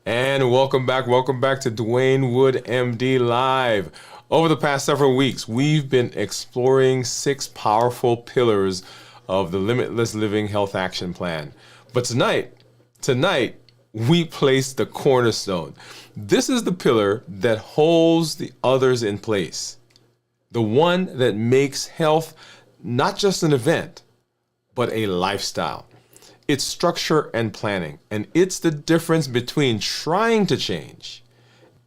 And welcome back to Dwain Woode MD Live. Over the past several weeks, we've been exploring 6 powerful pillars of the Limitless Living Health Action Plan. But tonight, we place the cornerstone. This is the pillar that holds the others in place. The one that makes health not just an event, but a lifestyle. It's structure and planning, and it's the difference between trying to change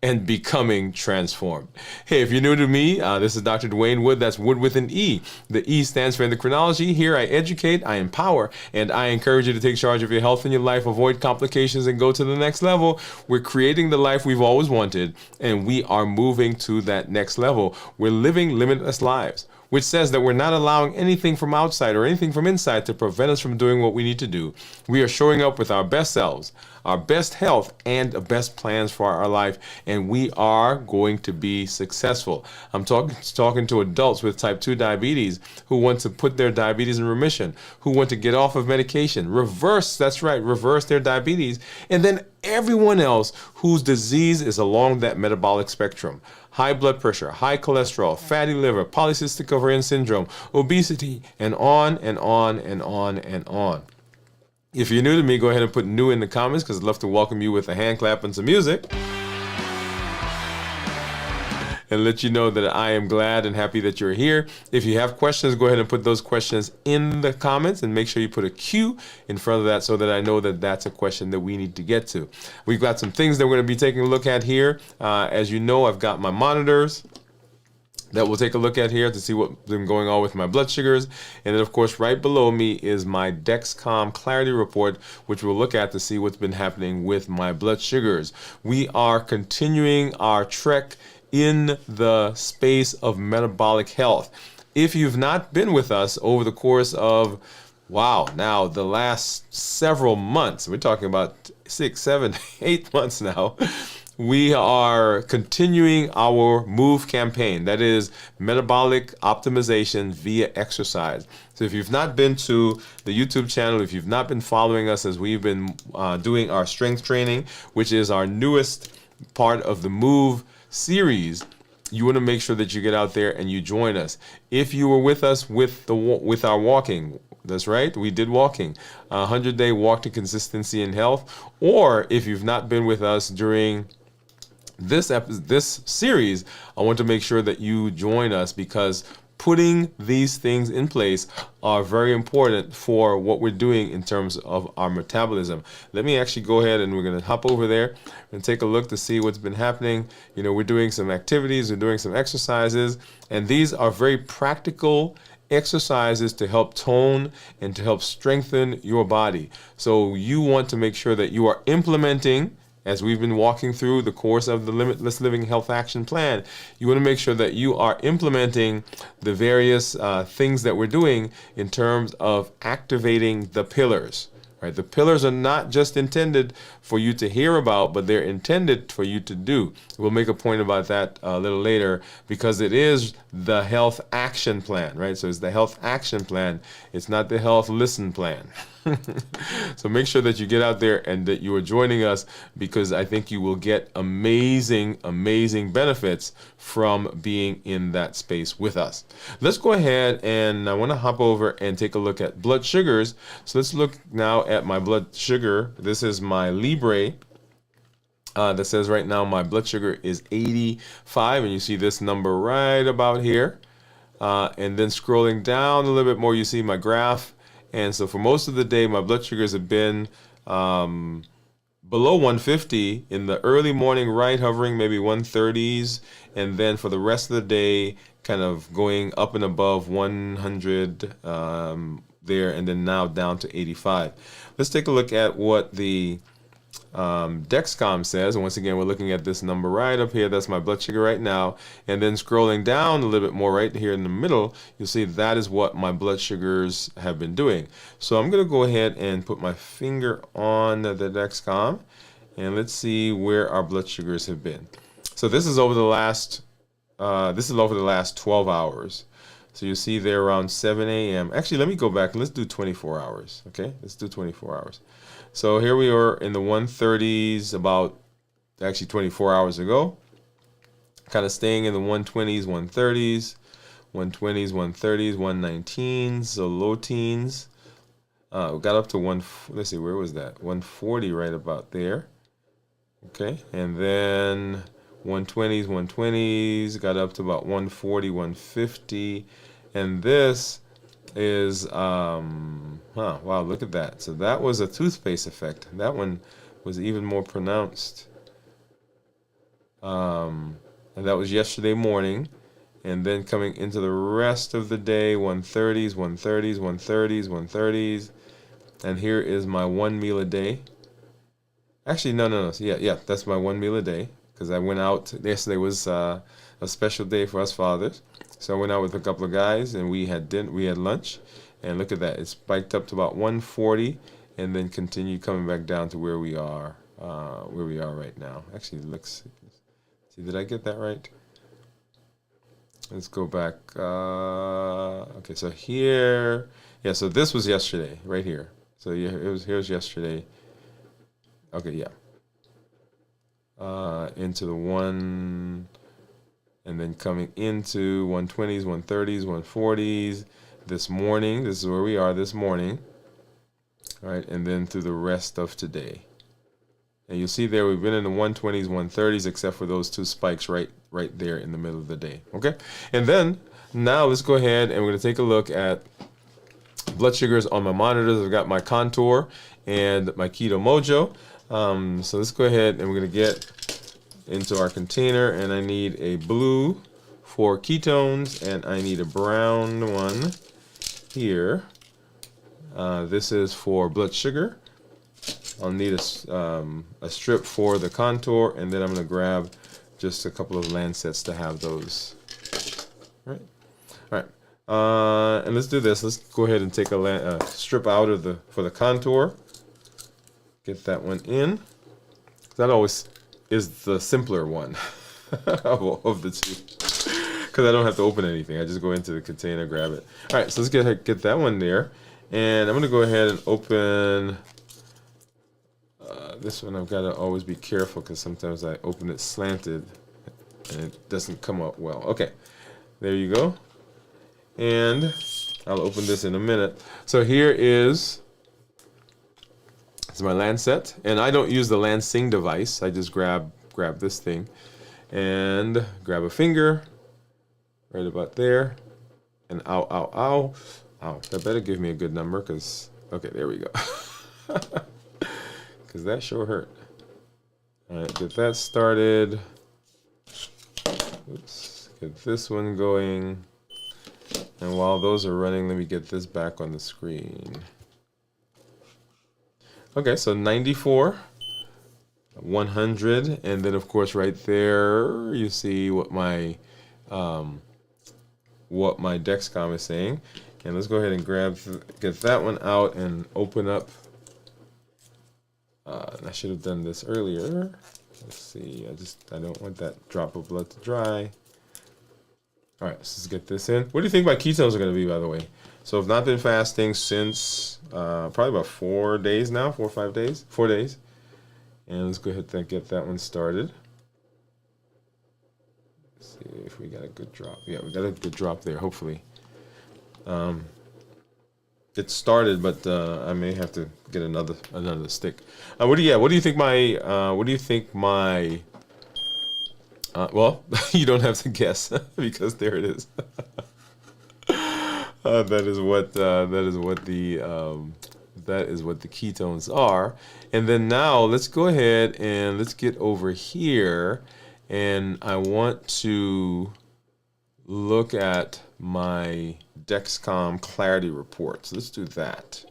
and becoming transformed. Hey, if you're new to me, this is Dr. Dwain Woode. That's Wood with an E. The E stands for endocrinology. Here I educate, I empower, and I encourage you to take charge of your health and your life, avoid complications, and go to the next level. We're creating the life we've always wanted, and we are moving to that next level. We're living limitless lives, which says that we're not allowing anything from outside or anything from inside to prevent us from doing what we need to do. We are showing up with our best selves, our best health, and the best plans for our life, and we are going to be successful. I'm talking to adults with type 2 diabetes who want to put their diabetes in remission, who want to get off of medication, reverse their diabetes, and then everyone else whose disease is along that metabolic spectrum. High blood pressure, high cholesterol, fatty liver, polycystic ovarian syndrome, obesity, and on and on and on and on. If you're new to me, go ahead and put new in the comments because I'd love to welcome you with a hand clap and some music. And let you know that I am glad and happy that you're here. If you have questions, go ahead and put those questions in the comments and make sure you put a Q in front of that so that I know that that's a question that we need to get to. We've got some things that we're going to be taking a look at here. As you know, I've got my monitors that we'll take a look at here to see what's been going on with my blood sugars. And then, of course, right below me is my Dexcom Clarity Report, which we'll look at to see what's been happening with my blood sugars. We are continuing our trek in the space of metabolic health. If you've not been with us over the course of, now the last several months, we're talking about 6, 7, 8 months now, we are continuing our MOVE campaign. That is metabolic optimization via exercise. So if you've not been to the YouTube channel, if you've not been following us as we've been doing our strength training, which is our newest part of the MOVE series, you want to make sure that you get out there and you join us. If you were with us with our walking, that's right, we did walking, 100-day walk to consistency in health. Or if you've not been with us during this series, I want to make sure that you join us because putting these things in place are very important for what we're doing in terms of our metabolism. Let me actually go ahead and we're going to hop over there and take a look to see what's been happening. You know, we're doing some activities, we're doing some exercises, and these are very practical exercises to help tone and to help strengthen your body. So you want to make sure that you are implementing, as we've been walking through the course of the Limitless Living Health Action Plan, you want to make sure that you are implementing the various things that we're doing in terms of activating the pillars. Right? The pillars are not just intended for you to hear about, but they're intended for you to do. We'll make a point about that a little later because it is the Health Action Plan, right? So it's the Health Action Plan. It's not the Health Listen Plan. So make sure that you get out there and that you are joining us because I think you will get amazing, amazing benefits from being in that space with us. Let's go ahead and I want to hop over and take a look at blood sugars. So let's look now at my blood sugar. This is my Libre. That says right now my blood sugar is 85, and you see this number right about here. And then scrolling down a little bit more, you see my graph. And so for most of the day, my blood sugars have been below 150 in the early morning, right, hovering maybe 130s. And then for the rest of the day, kind of going up and above 100 there, and then now down to 85. Let's take a look at what the Dexcom says. And once again, we're looking at this number right up here. That's my blood sugar right now. And then scrolling down a little bit more right here in the middle, you'll see that is what my blood sugars have been doing. So I'm going to go ahead and put my finger on the Dexcom and let's see where our blood sugars have been. So this is over the last 12 hours. So you see there around 7 a.m. Actually, let me go back. Let's do 24 hours. Okay, let's do 24 hours. So here we are in the 130s about actually 24 hours ago. Kind of staying in the 120s, 130s, 120s, 130s, 119s, so low teens. We got up to let's see, where was that? 140 right about there. Okay, and then 120s, 120s, got up to about 140, 150. And this is, wow, look at that. So that was a toothpaste effect. That one was even more pronounced. And that was yesterday morning. And then coming into the rest of the day, 130s, 130s, 130s, 130s. And here is my one meal a day. Actually, no. Yeah, that's my one meal a day. Because I went out, yesterday was a special day for us fathers. So I went out with a couple of guys and we had lunch. And look at that, it spiked up to about 140 and then continued coming back down to where we are right now. Actually, see, did I get that right? Let's go back. Okay, so here, yeah, so this was yesterday, right here. So yeah, here's yesterday. Okay, yeah. Into the one, and then coming into 120s, 130s, 140s. This morning, this is where we are this morning. All right, and then through the rest of today. And you'll see there we've been in the 120s, 130s, except for those two spikes right there in the middle of the day. Okay, and then now let's go ahead and we're going to take a look at blood sugars on my monitors. I've got my Contour and my Keto Mojo. So let's go ahead and we're going to get into our container, and I need a blue for ketones and I need a brown one here. This is for blood sugar. I'll need a strip for the Contour, and then I'm going to grab just a couple of Lancets to have those. All right. And let's do this. Let's go ahead and take a strip out of for the Contour. Get that one in. That always is the simpler one of the two, because I don't have to open anything. I just go into the container, grab it. All right, so let's get that one there. And I'm going to go ahead and open this one. I've got to always be careful because sometimes I open it slanted and it doesn't come out well. Okay, there you go. And I'll open this in a minute. So here is my Lancet, and I don't use the Lansing device. I just grab this thing and grab a finger right about there, and ow. That better give me a good number, because okay, there we go. Because that sure hurt. All right, get that started. Oops, get this one going. And while those are running, let me get this back on the screen. Okay, so 94, 100, and then of course right there you see what my Dexcom is saying. And let's go ahead and get that one out and open up. I should have done this earlier. Let's see. I don't want that drop of blood to dry. All right, let's get this in. What do you think my ketones are going to be, by the way? So I've not been fasting since probably about 4 days now, 4 or 5 days, 4 days. And let's go ahead and get that one started. Let's see if we got a good drop. Yeah, we got a good drop there, hopefully. It started, but I may have to get another stick. What do you think my well, you don't have to guess because there it is. That is what the ketones are. And then now let's go ahead and let's get over here, and I want to look at my Dexcom Clarity report. So let's do that.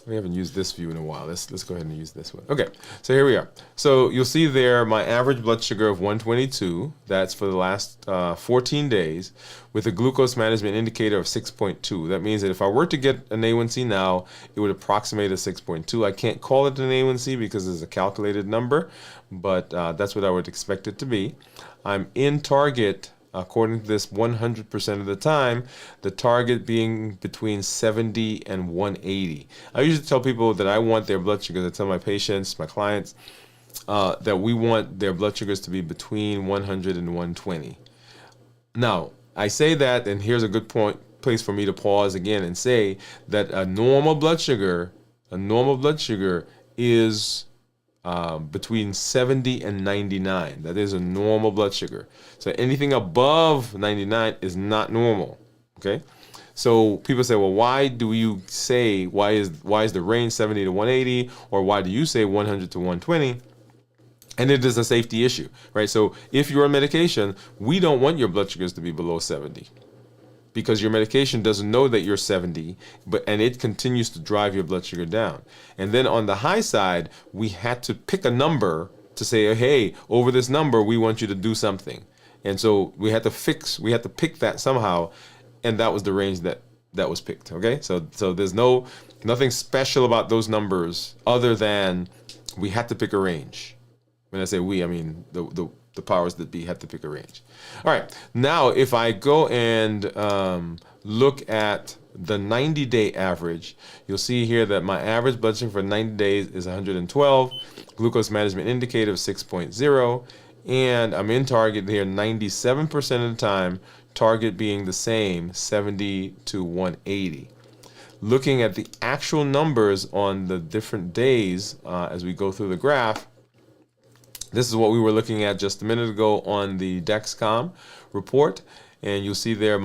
We haven't used this view in a while. Let's go ahead and use this one. Okay, so here we are. So you'll see there my average blood sugar of 122. That's for the last 14 days, with a glucose management indicator of 6.2. That means that if I were to get an A1C now, it would approximate a 6.2. I can't call it an A1C because it's a calculated number, but that's what I would expect it to be. I'm in target. According to this, 100% of the time, the target being between 70 and 180. I usually tell people that I want their blood sugars. I tell my patients, my clients, that we want their blood sugars to be between 100 and 120. Now, I say that, and here's a good place for me to pause again and say that a normal blood sugar is between 70 and 99. That is a normal blood sugar. So anything above 99 is not normal. Okay. So people say, well, why is the range 70 to 180, or why do you say 100 to 120? And it is a safety issue, right? So if you're on medication, we don't want your blood sugars to be below 70, because your medication doesn't know that you're 70, and it continues to drive your blood sugar down. And then on the high side, we had to pick a number to say, hey, over this number, we want you to do something. And so we had to pick that somehow, and that was the range that was picked. Okay, so there's nothing special about those numbers other than we had to pick a range. When I say we, I mean the powers that be had to pick a range. All right, now if I go and look at the 90-day average, you'll see here that my average blood sugar for 90 days is 112, glucose management indicator of 6.0, and I'm in target here 97% of the time, target being the same, 70 to 180. Looking at the actual numbers on the different days as we go through the graph, this is what we were looking at just a minute ago on the Dexcom report, and you'll see there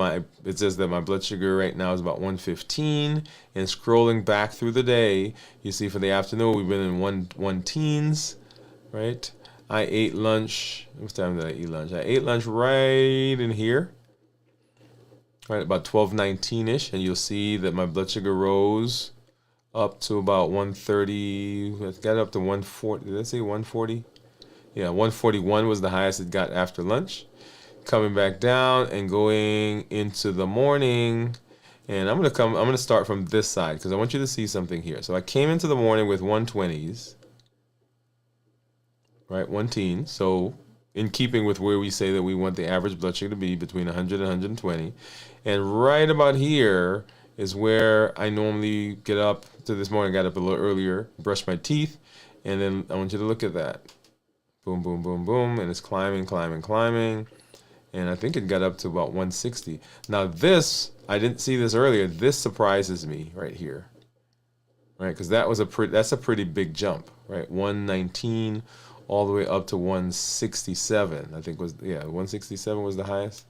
it says that my blood sugar right now is about 115, and scrolling back through the day, you see for the afternoon we've been in one teens, right? I ate lunch. What time did I eat lunch? I ate lunch right in here, right about 12:19ish, and you'll see that my blood sugar rose up to about 130. It got up to 140. Did I say 140? Yeah, 141 was the highest it got after lunch. Coming back down and going into the morning, and I'm gonna start from this side because I want you to see something here. So I came into the morning with 120s, right, 1 teen. So in keeping with where we say that we want the average blood sugar to be between 100 and 120, and right about here is where I normally get up to. This morning I got up a little earlier, brushed my teeth, and then I want you to look at that. Boom, boom, boom, boom, and it's climbing, climbing, climbing, and I think it got up to about 160. Now this, I didn't see this earlier. This surprises me right here, right? Because that's a pretty big jump, right? 119 all the way up to 167. I think 167 was the highest,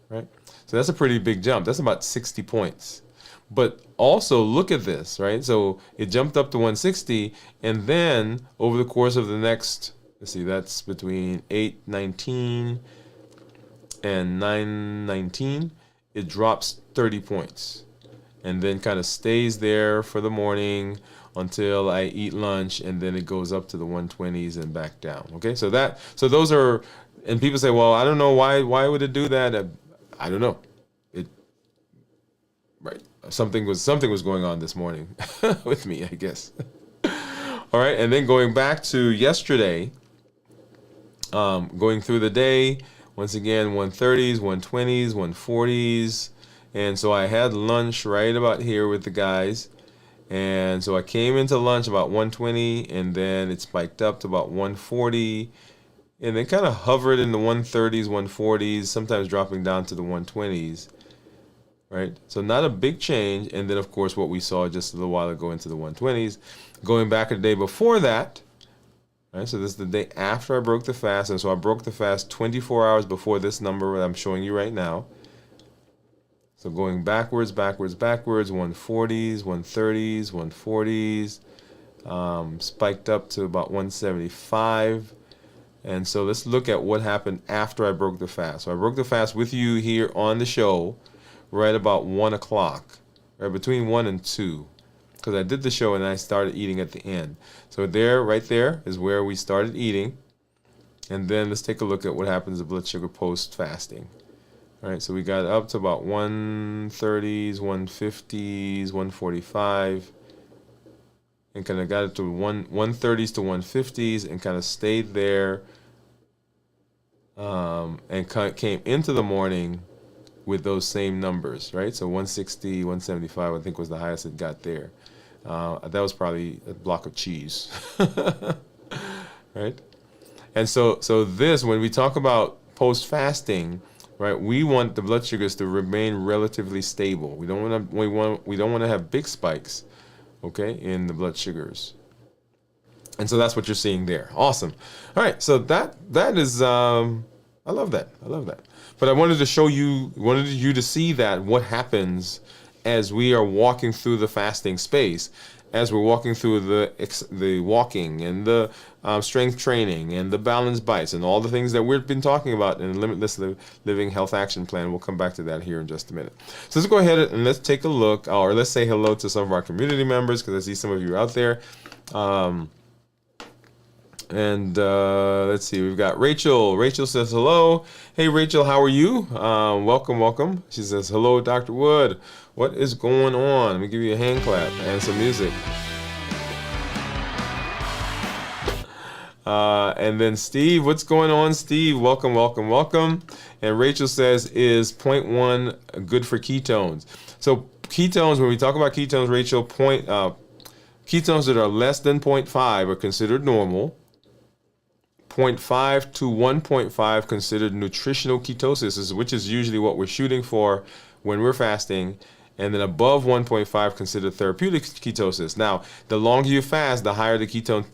right? So that's a pretty big jump. That's about 60 points. But also look at this, right? So it jumped up to 160, and then over the course of the next, let's see, that's between 8:19 and 9:19, it drops 30 points, and then kind of stays there for the morning until I eat lunch, and then it goes up to the 120s and back down. Okay, so those are, and people say, well, I don't know why would it do that? I don't know. Right. Something was going on this morning with me, I guess. All right, and then going back to yesterday, going through the day, once again, 130s, 120s, 140s, and so I had lunch right about here with the guys, and so I came into lunch about 120, and then it spiked up to about 140, and then kind of hovered in the 130s, 140s, sometimes dropping down to the 120s. Right, so not a big change, and then of course what we saw just a little while ago into the 120s. Going back a day before that, right? So this is the day after I broke the fast, and so I broke the fast 24 hours before this number that I'm showing you right now. So going backwards, 140s, 130s, 140s, spiked up to about 175. And so let's look at what happened after I broke the fast. So I broke the fast with you here on the show right about 1 o'clock, right between 1 and 2, because I did the show and I started eating at the end. So right there is where we started eating, and then let's take a look at what happens to blood sugar post fasting. All right, so we got up to about 130s, 150s, 145, and kind of got it to 130s to 150s, and kind of stayed there, and came into the morning with those same numbers, right? So 160, 175, I think was the highest it got there. That was probably a block of cheese, right? And so this, when we talk about post-fasting, right, we want the blood sugars to remain relatively stable. We don't want to have big spikes, okay, in the blood sugars. And so that's what you're seeing there. Awesome. All right, so that is I love that. I love that. But I wanted you to see that what happens as we are walking through the fasting space, as we're walking through the walking and the strength training and the balanced bites and all the things that we've been talking about in the Limitless Living Health Action Plan. We'll come back to that here in just a minute. So let's go ahead and let's take a look, or let's say hello to some of our community members, because I see some of you out there. Let's see, we've got Rachel. Rachel says hello. Hey, Rachel, how are you? Welcome. She says, hello, Dr. Woode. What is going on? Let me give you a hand clap and some music. And then Steve, what's going on, Steve? Welcome. And Rachel says, is 0.1 good for ketones? So ketones, when we talk about ketones, Rachel, ketones that are less than 0.5 are considered normal. 0.5 to 1.5 considered nutritional ketosis, which is usually what we're shooting for when we're fasting. And then above 1.5 considered therapeutic ketosis. Now, the longer you fast, the higher the ketone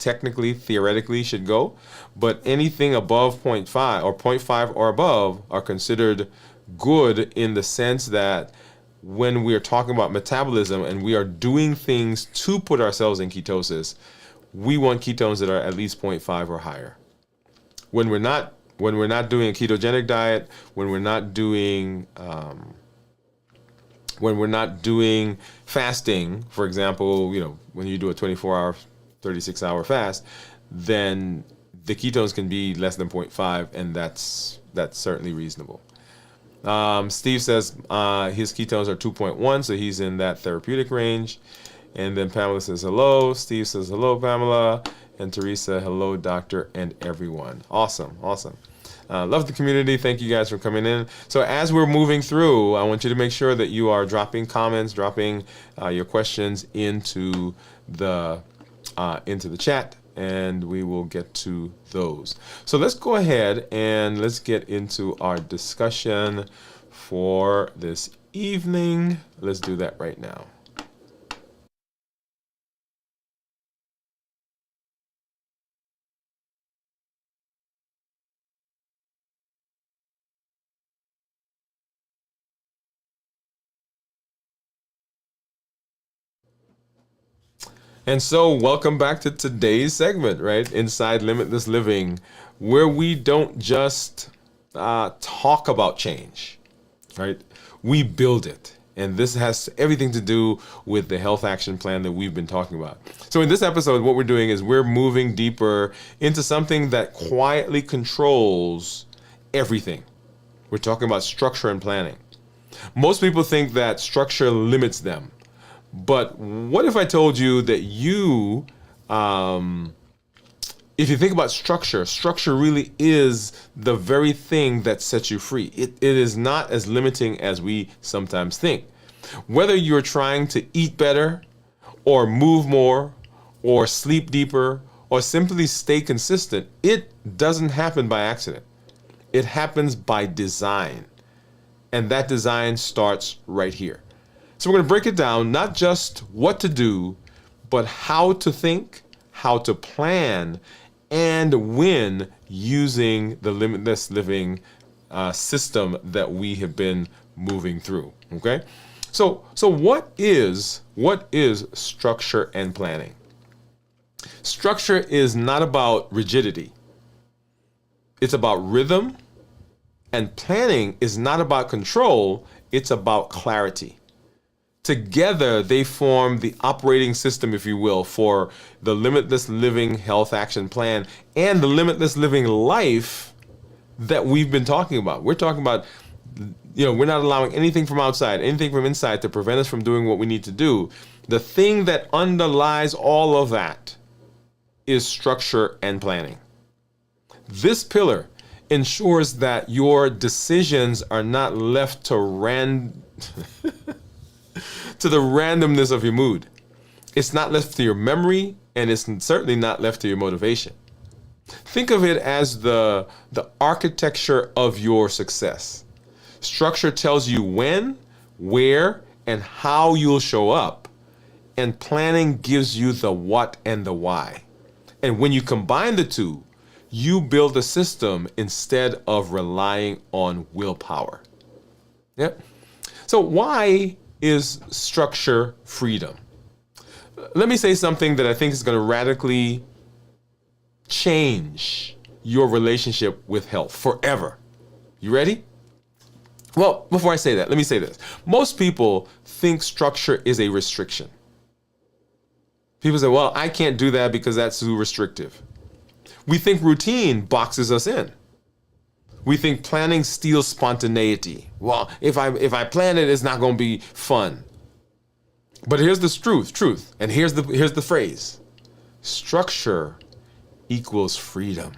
theoretically should go. But anything above 0.5 or 0.5 or above are considered good, in the sense that when we are talking about metabolism and we are doing things to put ourselves in ketosis, we want ketones that are at least 0.5 or higher. When we're not doing a ketogenic diet, when we're not doing fasting, for example, when you do a 24-hour, 36-hour fast, then the ketones can be less than 0.5, and that's certainly reasonable. Steve says his ketones are 2.1, so he's in that therapeutic range. And then Pamela says hello. Steve says hello, Pamela. And Teresa, hello, doctor, and everyone. Awesome. Love the community. Thank you guys for coming in. So as we're moving through, I want you to make sure that you are dropping comments, dropping your questions into the chat, and we will get to those. So let's go ahead and let's get into our discussion for this evening. Let's do that right now. And so welcome back to today's segment, right? Inside Limitless Living, where we don't just talk about change, right? We build it. And this has everything to do with the health action plan that we've been talking about. So in this episode, what we're doing is we're moving deeper into something that quietly controls everything. We're talking about structure and planning. Most people think that structure limits them. But what if I told you that if you think about structure really is the very thing that sets you free. It is not as limiting as we sometimes think. Whether you're trying to eat better, or move more, or sleep deeper, or simply stay consistent, it doesn't happen by accident. It happens by design. And that design starts right here. So we're going to break it down, not just what to do, but how to think, how to plan, and when, using the Limitless Living system that we have been moving through. Okay? So what is structure and planning? Structure is not about rigidity. It's about rhythm, and planning is not about control, it's about clarity. Together, they form the operating system, if you will, for the Limitless Living Health Action Plan and the Limitless Living Life that we've been talking about. We're talking about, we're not allowing anything from outside, anything from inside to prevent us from doing what we need to do. The thing that underlies all of that is structure and planning. This pillar ensures that your decisions are not left to to the randomness of your mood. It's not left to your memory, and it's certainly not left to your motivation. Think of it as the architecture of your success. Structure tells you when, where, and how you'll show up. And planning gives you the what and the why. And when you combine the two, you build a system instead of relying on willpower. Yep. So why is structure freedom? Let me say something that I think is going to radically change your relationship with health forever. You ready? Well, before I say that, let me say this. Most people think structure is a restriction. People say, well, I can't do that because that's too restrictive. We think routine boxes us in. We think planning steals spontaneity. Well, if I plan it, it's not going to be fun. But here's the truth, and here's the phrase. Structure equals freedom.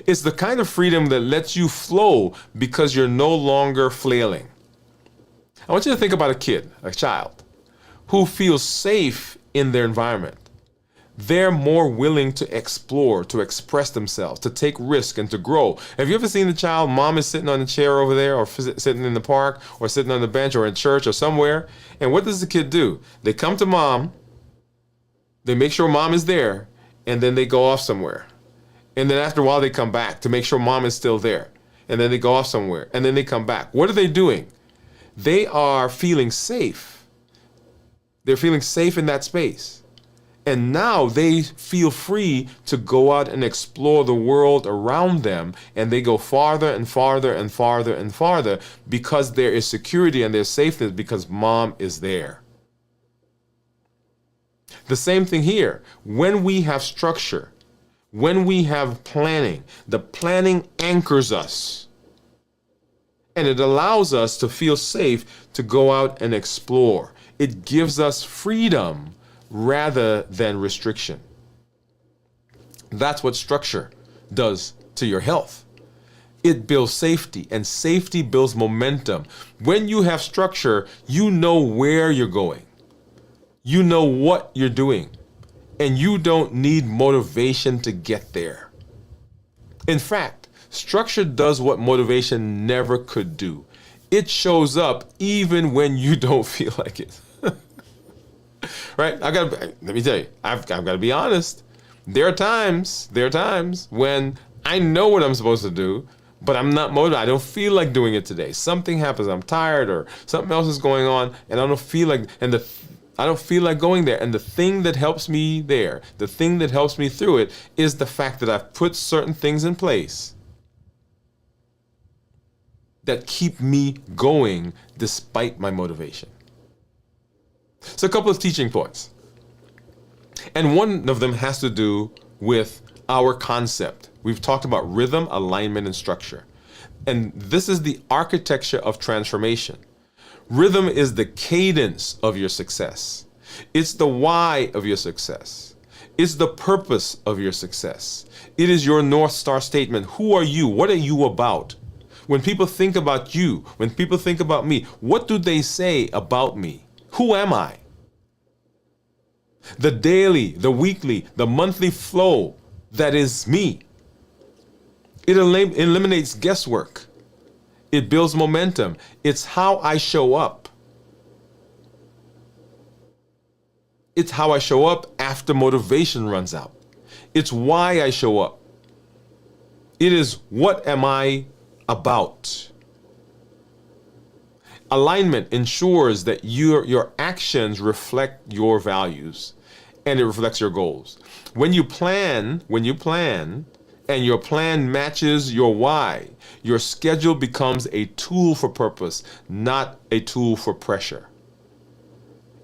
It's the kind of freedom that lets you flow because you're no longer flailing. I want you to think about a child, who feels safe in their environment. They're more willing to explore, to express themselves, to take risk, and to grow. Have you ever seen the child, mom is sitting on the chair over there, or sitting in the park, or sitting on the bench, or in church, or somewhere, and what does the kid do? They come to mom, they make sure mom is there, and then they go off somewhere. And then after a while, they come back to make sure mom is still there. And then they go off somewhere, and then they come back. What are they doing? They are feeling safe. They're feeling safe in that space. And now they feel free to go out and explore the world around them, and they go farther and farther and farther and farther because there is security and there's safety because mom is there. The same thing here. When we have structure, when we have planning, the planning anchors us. And it allows us to feel safe to go out and explore. It gives us freedom rather than restriction. That's what structure does to your health. It builds safety, and safety builds momentum. When you have structure, you know where you're going. You know what you're doing, and you don't need motivation to get there. In fact, structure does what motivation never could do. It shows up even when you don't feel like it. Right? Let me tell you, I've got to be honest. There are times when I know what I'm supposed to do, but I'm not motivated. I don't feel like doing it today. Something happens. I'm tired, or something else is going on, and I don't feel like, I don't feel like going there. And the thing that helps me there, the thing that helps me through it, is the fact that I've put certain things in place that keep me going despite my motivation. So a couple of teaching points. And one of them has to do with our concept. We've talked about rhythm, alignment, and structure. And this is the architecture of transformation. Rhythm is the cadence of your success. It's the why of your success. It's the purpose of your success. It is your North Star statement. Who are you? What are you about? When people think about you, when people think about me, what do they say about me? Who am I? The daily, the weekly, the monthly flow that is me. It eliminates guesswork. It builds momentum. It's how I show up. It's how I show up after motivation runs out. It's why I show up. It is what am I about. Alignment ensures that your actions reflect your values, and it reflects your goals. When you plan, and your plan matches your why, your schedule becomes a tool for purpose, not a tool for pressure.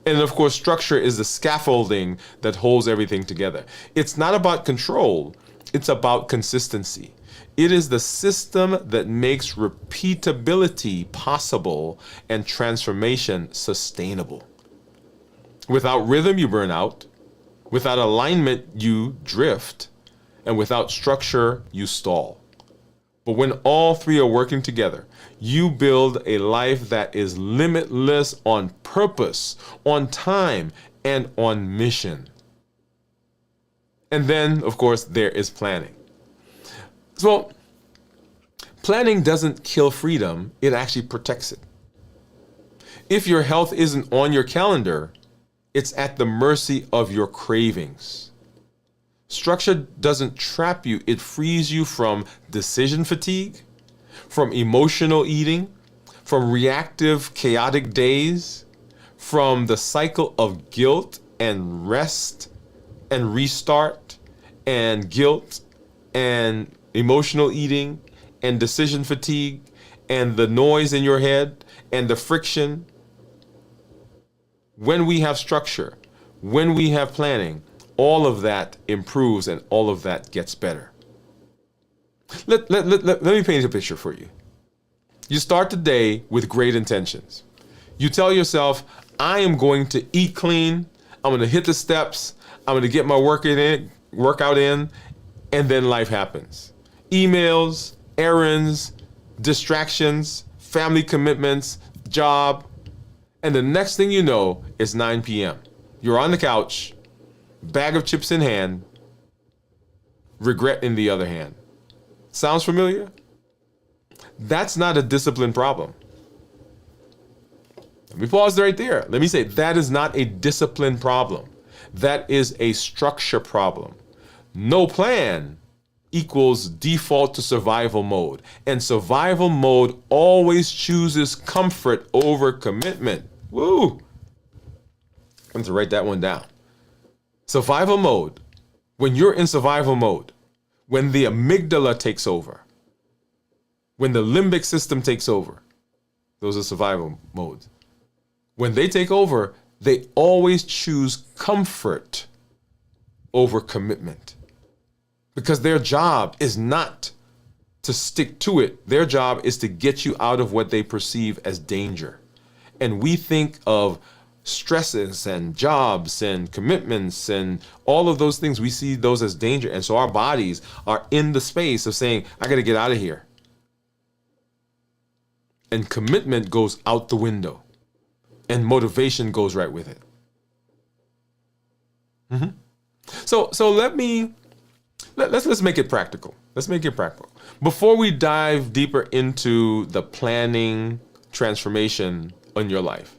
And of course, structure is the scaffolding that holds everything together. It's not about control, it's about consistency. It is the system that makes repeatability possible and transformation sustainable. Without rhythm, you burn out. Without alignment, you drift. And without structure, you stall. But when all three are working together, you build a life that is limitless on purpose, on time, and on mission. And then, of course, there is planning. So, planning doesn't kill freedom, it actually protects it. If your health isn't on your calendar, it's at the mercy of your cravings. Structure doesn't trap you, it frees you from decision fatigue, from emotional eating, from reactive, chaotic days, from the cycle of guilt and rest and restart and guilt and emotional eating and decision fatigue and the noise in your head and the friction. When we have structure, when we have planning, all of that improves and all of that gets better. Let me paint a picture for you. You start the day with great intentions. You tell yourself, I am going to eat clean, I'm going to hit the steps, I'm going to get my workout in, and then life happens. Emails, errands, distractions, family commitments, job, and the next thing you know, it's 9 p.m. You're on the couch, bag of chips in hand, regret in the other hand. Sounds familiar? That's not a discipline problem. Let me pause right there. Let me say, that is not a discipline problem. That is a structure problem. No plan equals default to survival mode. And survival mode always chooses comfort over commitment. Woo! I'm going to write that one down. Survival mode. When you're in survival mode, when the amygdala takes over, when the limbic system takes over, those are survival modes. When they take over, they always choose comfort over commitment. Because their job is not to stick to it. Their job is to get you out of what they perceive as danger. And we think of stresses and jobs and commitments and all of those things, we see those as danger. And so our bodies are in the space of saying, I got to get out of here. And commitment goes out the window. And motivation goes right with it. So let's make it practical. Let's make it practical. Before we dive deeper into the planning transformation in your life,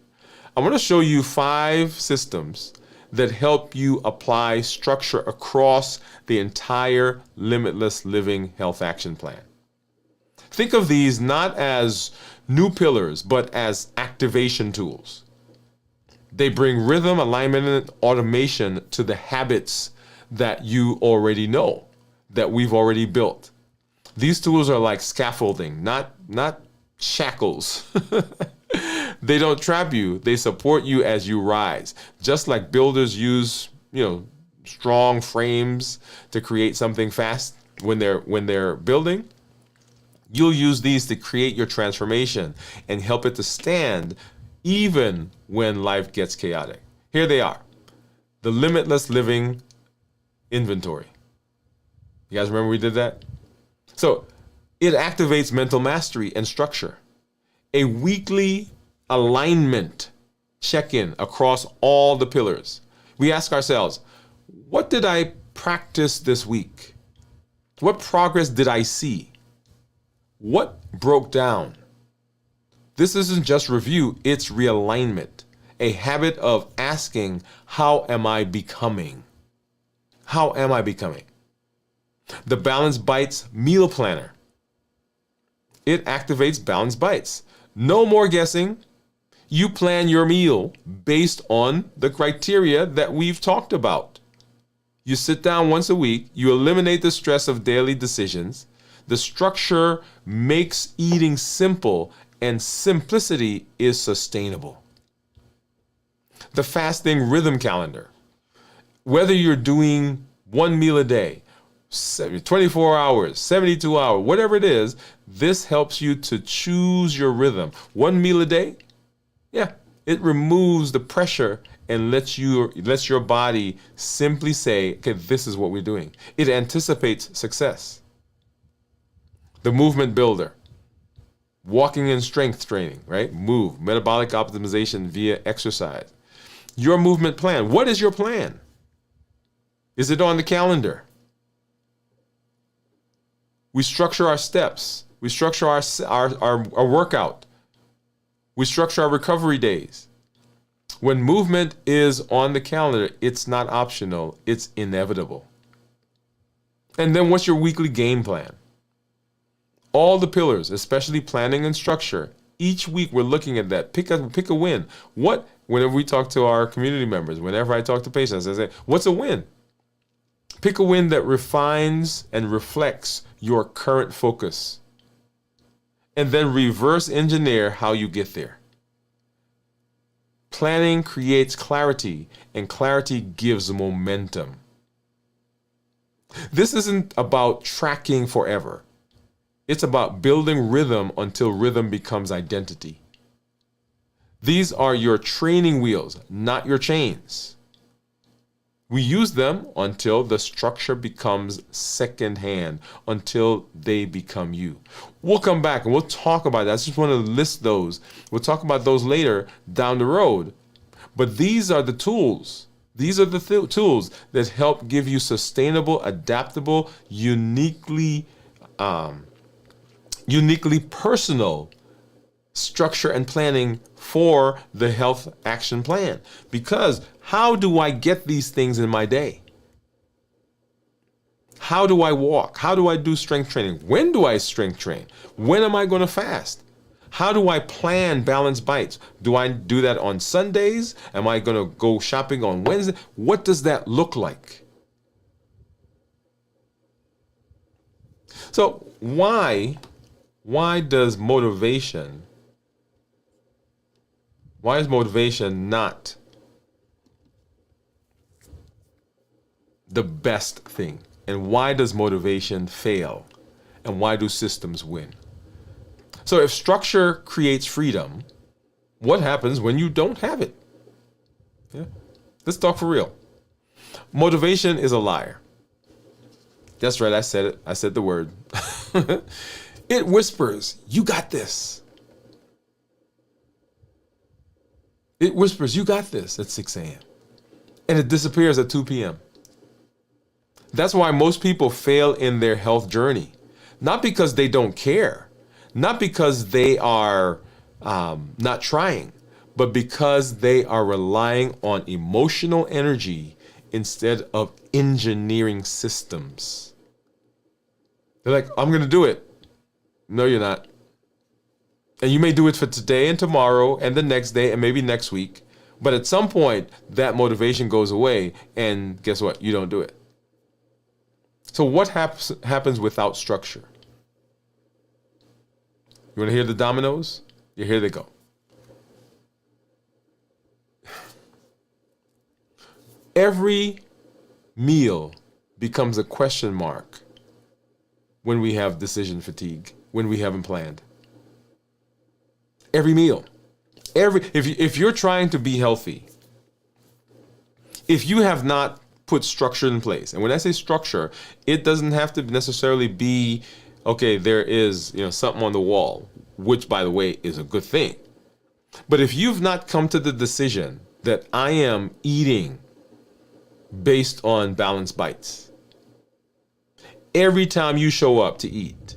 I want to show you 5 systems that help you apply structure across the entire Limitless Living Health Action Plan. Think of these not as new pillars, but as activation tools. They bring rhythm, alignment, and automation to the habits that you already know, that we've already built. These tools are like scaffolding, not shackles. They don't trap you, they support you as you rise. Just like builders use, strong frames to create something fast when they're building, you'll use these to create your transformation and help it to stand even when life gets chaotic. Here they are. The Limitless Living Inventory. You guys remember we did that? So it activates mental mastery and structure. A weekly alignment check-in across all the pillars. We ask ourselves, what did I practice this week? What progress did I see? What broke down? This isn't just review, it's realignment. A habit of asking, how am I becoming? How am I becoming? The Balanced Bites Meal Planner. It activates Balanced Bites. No more guessing. You plan your meal based on the criteria that we've talked about. You sit down once a week, you eliminate the stress of daily decisions. The structure makes eating simple, and simplicity is sustainable. The Fasting Rhythm Calendar. Whether you're doing one meal a day, 24 hours, 72 hours, whatever it is, this helps you to choose your rhythm. One meal a day, it removes the pressure and lets your body simply say, okay, this is what we're doing. It anticipates success. The Movement Builder. Walking and strength training, right? Move. Metabolic optimization via exercise. Your movement plan. What is your plan? Is it on the calendar? We structure our steps. We structure our workout. We structure our recovery days. When movement is on the calendar, it's not optional, it's inevitable. And then what's your weekly game plan? All the pillars, especially planning and structure. Each week we're looking at that. Pick a win. Whenever we talk to our community members, whenever I talk to patients, I say, what's a win? Pick a win that refines and reflects your current focus. And then reverse engineer how you get there. Planning creates clarity, and clarity gives momentum. This isn't about tracking forever. It's about building rhythm until rhythm becomes identity. These are your training wheels, not your chains. We use them until the structure becomes secondhand, until they become you. We'll come back and we'll talk about that. I just want to list those. We'll talk about those later down the road. But these are the tools. These are the tools that help give you sustainable, adaptable, uniquely personal structure and planning for the health action plan. Because how do I get these things in my day? How do I walk? How do I do strength training? When do I strength train? When am I going to fast? How do I plan balanced bites? Do I do that on Sundays? Am I going to go shopping on Wednesday? What does that look like? So why is motivation not the best thing? And why does motivation fail? And why do systems win? So if structure creates freedom, what happens when you don't have it? Yeah. Let's talk for real. Motivation is a liar. That's right, I said it. I said the word. It whispers, you got this. It whispers, you got this at 6 a.m. And it disappears at 2 p.m. That's why most people fail in their health journey. Not because they don't care, not because they are not trying, but because they are relying on emotional energy instead of engineering systems. They're like, I'm going to do it. No, you're not. And you may do it for today and tomorrow and the next day and maybe next week. But at some point, that motivation goes away. And guess what? You don't do it. So what happens without structure? You want to hear the dominoes? Yeah, here they go. Every meal becomes a question mark when we have decision fatigue, when we haven't planned. Every meal. If you're trying to be healthy, if you have not put structure in place, and when I say structure, it doesn't have to necessarily be, okay, there is something on the wall, which by the way is a good thing. But if you've not come to the decision that I am eating based on balanced bites, every time you show up to eat,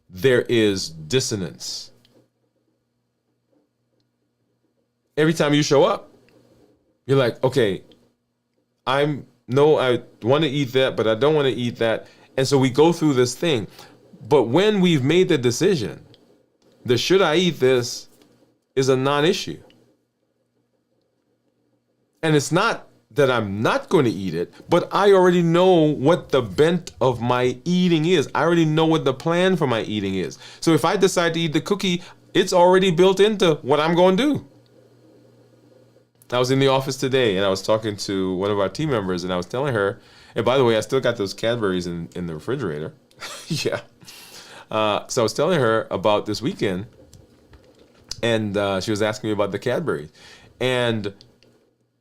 there is dissonance. Every time you show up, you're like, okay, I want to eat that, but I don't want to eat that. And so we go through this thing. But when we've made the decision, the should I eat this is a non-issue. And it's not that I'm not going to eat it, but I already know what the bent of my eating is. I already know what the plan for my eating is. So if I decide to eat the cookie, it's already built into what I'm going to do. I was in the office today and I was talking to one of our team members and I was telling her, and by the way, I still got those Cadbury's in the refrigerator. Yeah. So I was telling her about this weekend and she was asking me about the Cadbury's. And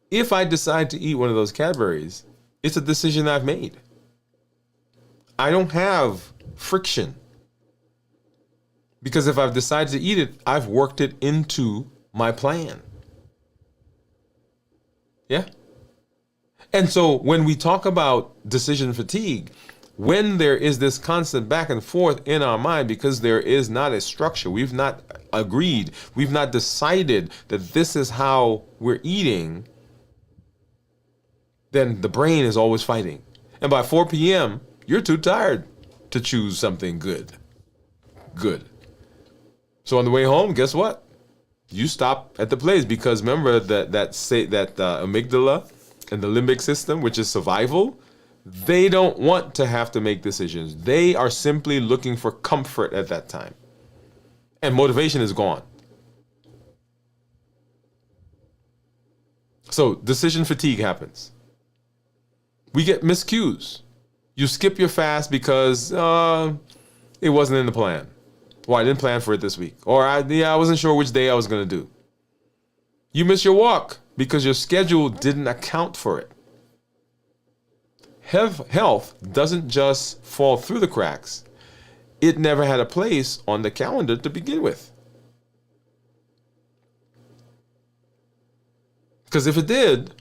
if I decide to eat one of those Cadbury's, it's a decision I've made. I don't have friction. Because if I've decided to eat it, I've worked it into my plan. Yeah. And so when we talk about decision fatigue, when there is this constant back and forth in our mind because there is not a structure, we've not agreed, we've not decided that this is how we're eating, then the brain is always fighting. And by 4 p.m., you're too tired to choose something good. Good. So on the way home, guess what? You stop at the place because remember that amygdala and the limbic system, which is survival, they don't want to have to make decisions. They are simply looking for comfort at that time. And motivation is gone. So decision fatigue happens. We get miscues. You skip your fast because it wasn't in the plan. Or I didn't plan for it this week. Or I wasn't sure which day I was going to do. You miss your walk because your schedule didn't account for it. Health doesn't just fall through the cracks. It never had a place on the calendar to begin with. Because if it did,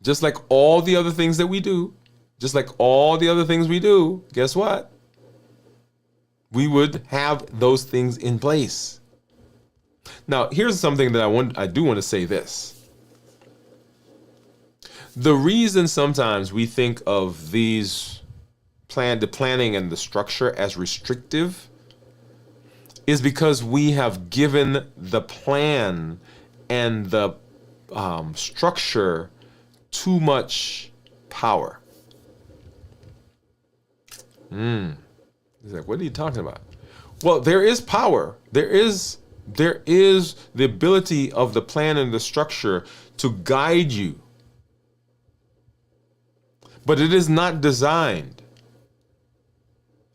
just like all the other things that we do, guess what? We would have those things in place. Now, here's something that I do want to say this. The reason sometimes we think of the planning and the structure as restrictive is because we have given the plan and the structure too much power. He's like, what are you talking about? Well, there is power. There is the ability of the plan and the structure to guide you. But it is not designed.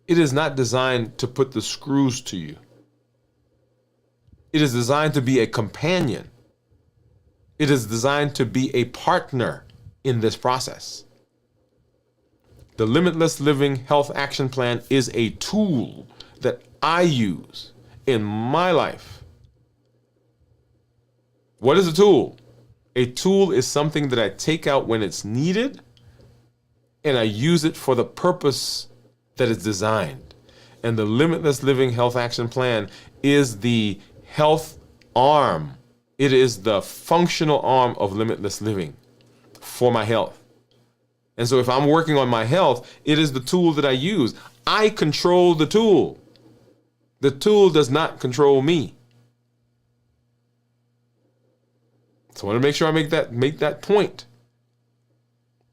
It is not designed to put the screws to you. It is designed to be a companion. It is designed to be a partner in this process. The Limitless Living Health Action Plan is a tool that I use in my life. What is a tool? A tool is something that I take out when it's needed and I use it for the purpose that it's designed. And the Limitless Living Health Action Plan is the health arm. It is the functional arm of limitless living for my health. And so if I'm working on my health, it is the tool that I use. I control the tool. The tool does not control me. So I want to make sure I make that point.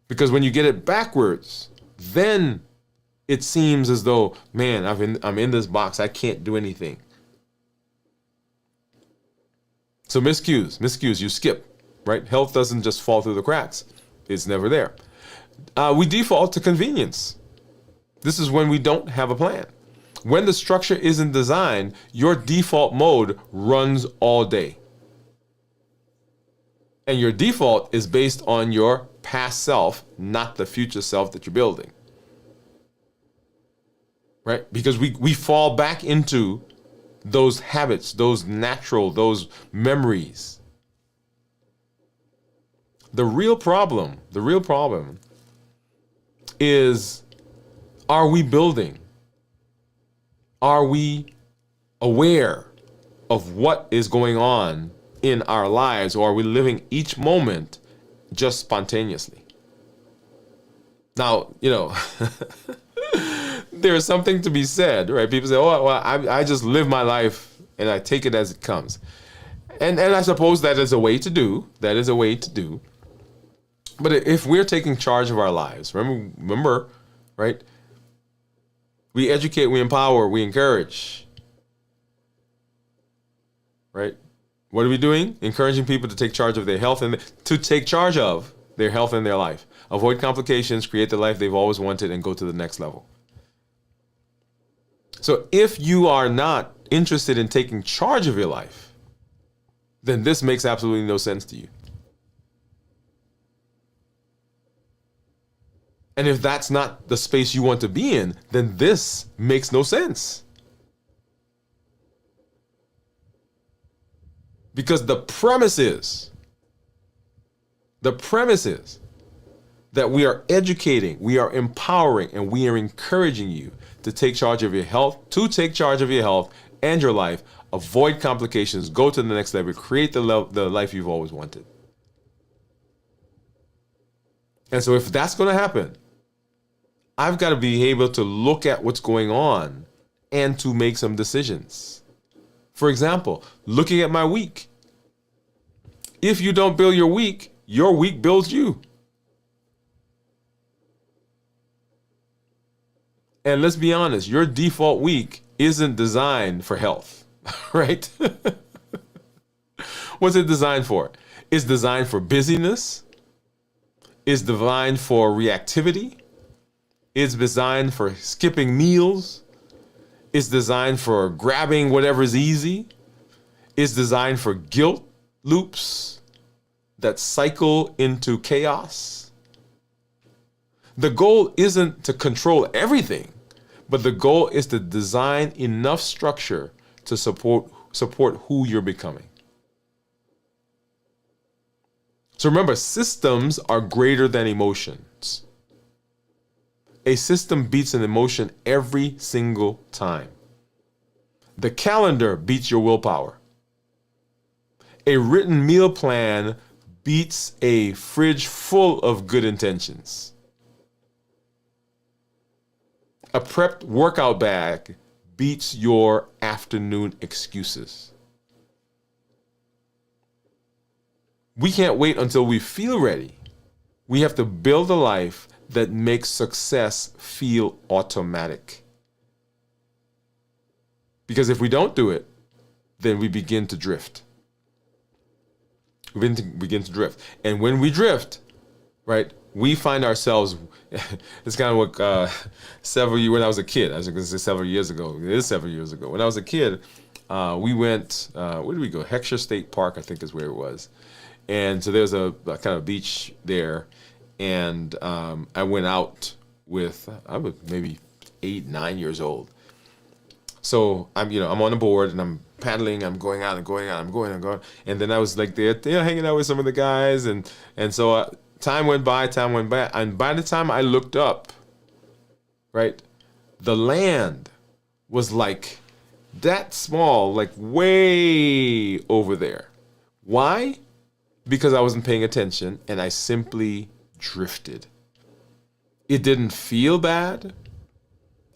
Because when you get it backwards, then it seems as though, man, I'm in this box. I can't do anything. So miscues, you skip, right? Health doesn't just fall through the cracks. It's never there. We default to convenience. This is when we don't have a plan. When the structure isn't designed, your default mode runs all day. And your default is based on your past self, not the future self that you're building. Right? Because we fall back into those habits, those memories. The real problem is, are we building? Are we aware of what is going on in our lives, or are we living each moment just spontaneously? Now, there is something to be said, right? People say, oh, well, I just live my life and I take it as it comes. And I suppose that is a way to do. But if we're taking charge of our lives, remember, right? We educate, we empower, we encourage, right? What are we doing? Encouraging people to take charge of their health and to take charge of their health and their life. Avoid complications, create the life they've always wanted, and go to the next level. So if you are not interested in taking charge of your life, then this makes absolutely no sense to you. And if that's not the space you want to be in, then this makes no sense. Because the premise is that we are educating, we are empowering, and we are encouraging you to take charge of your health, and your life, avoid complications, go to the next level, create the life you've always wanted. And so if that's going to happen, I've got to be able to look at what's going on and to make some decisions. For example, looking at my week. If you don't build your week builds you. And let's be honest, your default week isn't designed for health, right? What's it designed for? It's designed for busyness. It's designed for reactivity. It's designed for skipping meals. It's designed for grabbing whatever's easy. It's designed for guilt loops that cycle into chaos. The goal isn't to control everything, but the goal is to design enough structure to support who you're becoming. So remember, systems are greater than emotions. A system beats an emotion every single time. The calendar beats your willpower. A written meal plan beats a fridge full of good intentions. A prepped workout bag beats your afternoon excuses. We can't wait until we feel ready. We have to build a life that makes success feel automatic. Because if we don't do it, then we begin to drift. We begin to drift. And when we drift, right, we find ourselves, it's kind of what when I was a kid, I was going to say several years ago. It is several years ago. When I was a kid, we went, where did we go? Heckscher State Park, I think is where it was. And so there's a kind of beach there. And I went out with, I was maybe 8, 9 years old. So I'm on the board and I'm paddling, I'm going out and going out, I'm going. And then I was like there, hanging out with some of the guys. And so time went by. And by the time I looked up, right, the land was like that small, like way over there. Why? Because I wasn't paying attention and I simply drifted. It didn't feel bad.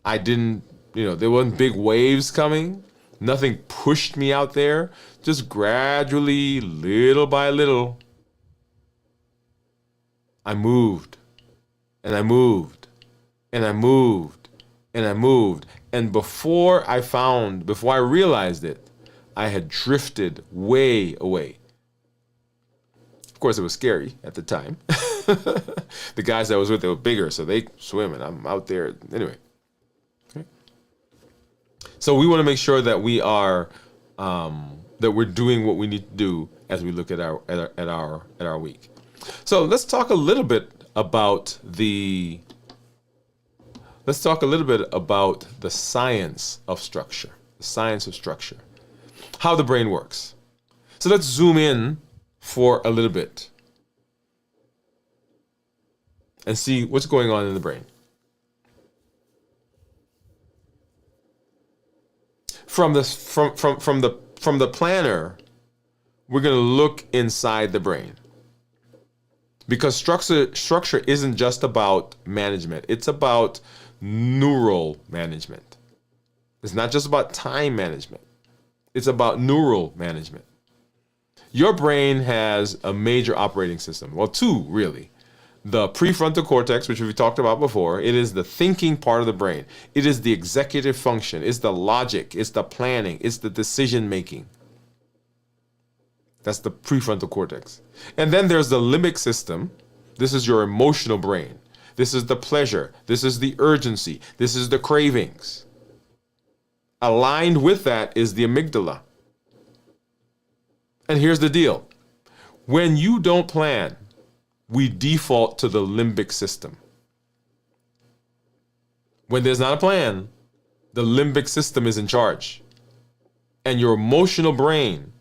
I didn't, there wasn't big waves coming. Nothing pushed me out there. Just gradually, little by little, I moved and I moved and I moved and I moved. And before I realized it, I had drifted way away. Of course, it was scary at the time. The guys I was with, they were bigger, so they swim, and I'm out there. Anyway. Okay. So we want to make sure that we are that we're doing what we need to do as we look at our week. So let's talk a little bit about the science of structure. The science of structure. How the brain works. So let's zoom in for a little bit and see what's going on in the brain. From the planner, we're going to look inside the brain. Because structure isn't just about management. It's about neural management. It's not just about time management. It's about neural management. Your brain has a major operating system. Well, two, really. The prefrontal cortex, which we've talked about before, it is the thinking part of the brain. It is the executive function. It's the logic. It's the planning. It's the decision making. That's the prefrontal cortex. And then there's the limbic system. This is your emotional brain. This is the pleasure. This is the urgency. This is the cravings. Aligned with that is the amygdala. And here's the deal. When you don't plan, we default to the limbic system. When there's not a plan, the limbic system is in charge. And your emotional brain,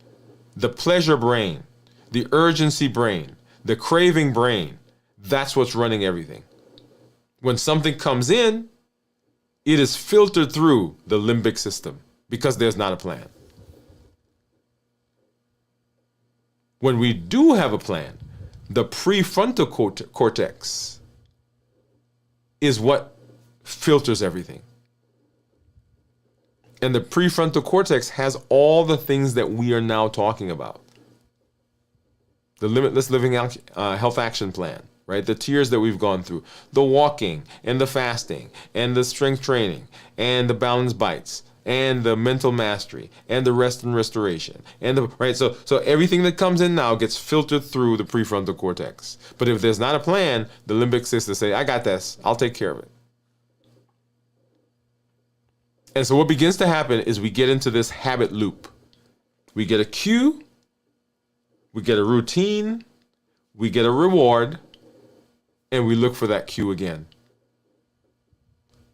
the pleasure brain, the urgency brain, the craving brain, That's what's running everything. When something comes in, it is filtered through the limbic system because there's not a plan. When we do have a plan, the prefrontal cortex is what filters everything. And the prefrontal cortex has all the things that we are now talking about. The Limitless Living Health Action Plan, right? The tiers that we've gone through, the walking and the fasting and the strength training and the balanced bites and the mental mastery and the rest and restoration and the right. So everything that comes in now gets filtered through the prefrontal cortex. But if there's not a plan, the limbic system say, I got this, I'll take care of it. And so what begins to happen is we get into this habit loop. We get a cue, we get a routine, we get a reward, and we look for that cue again.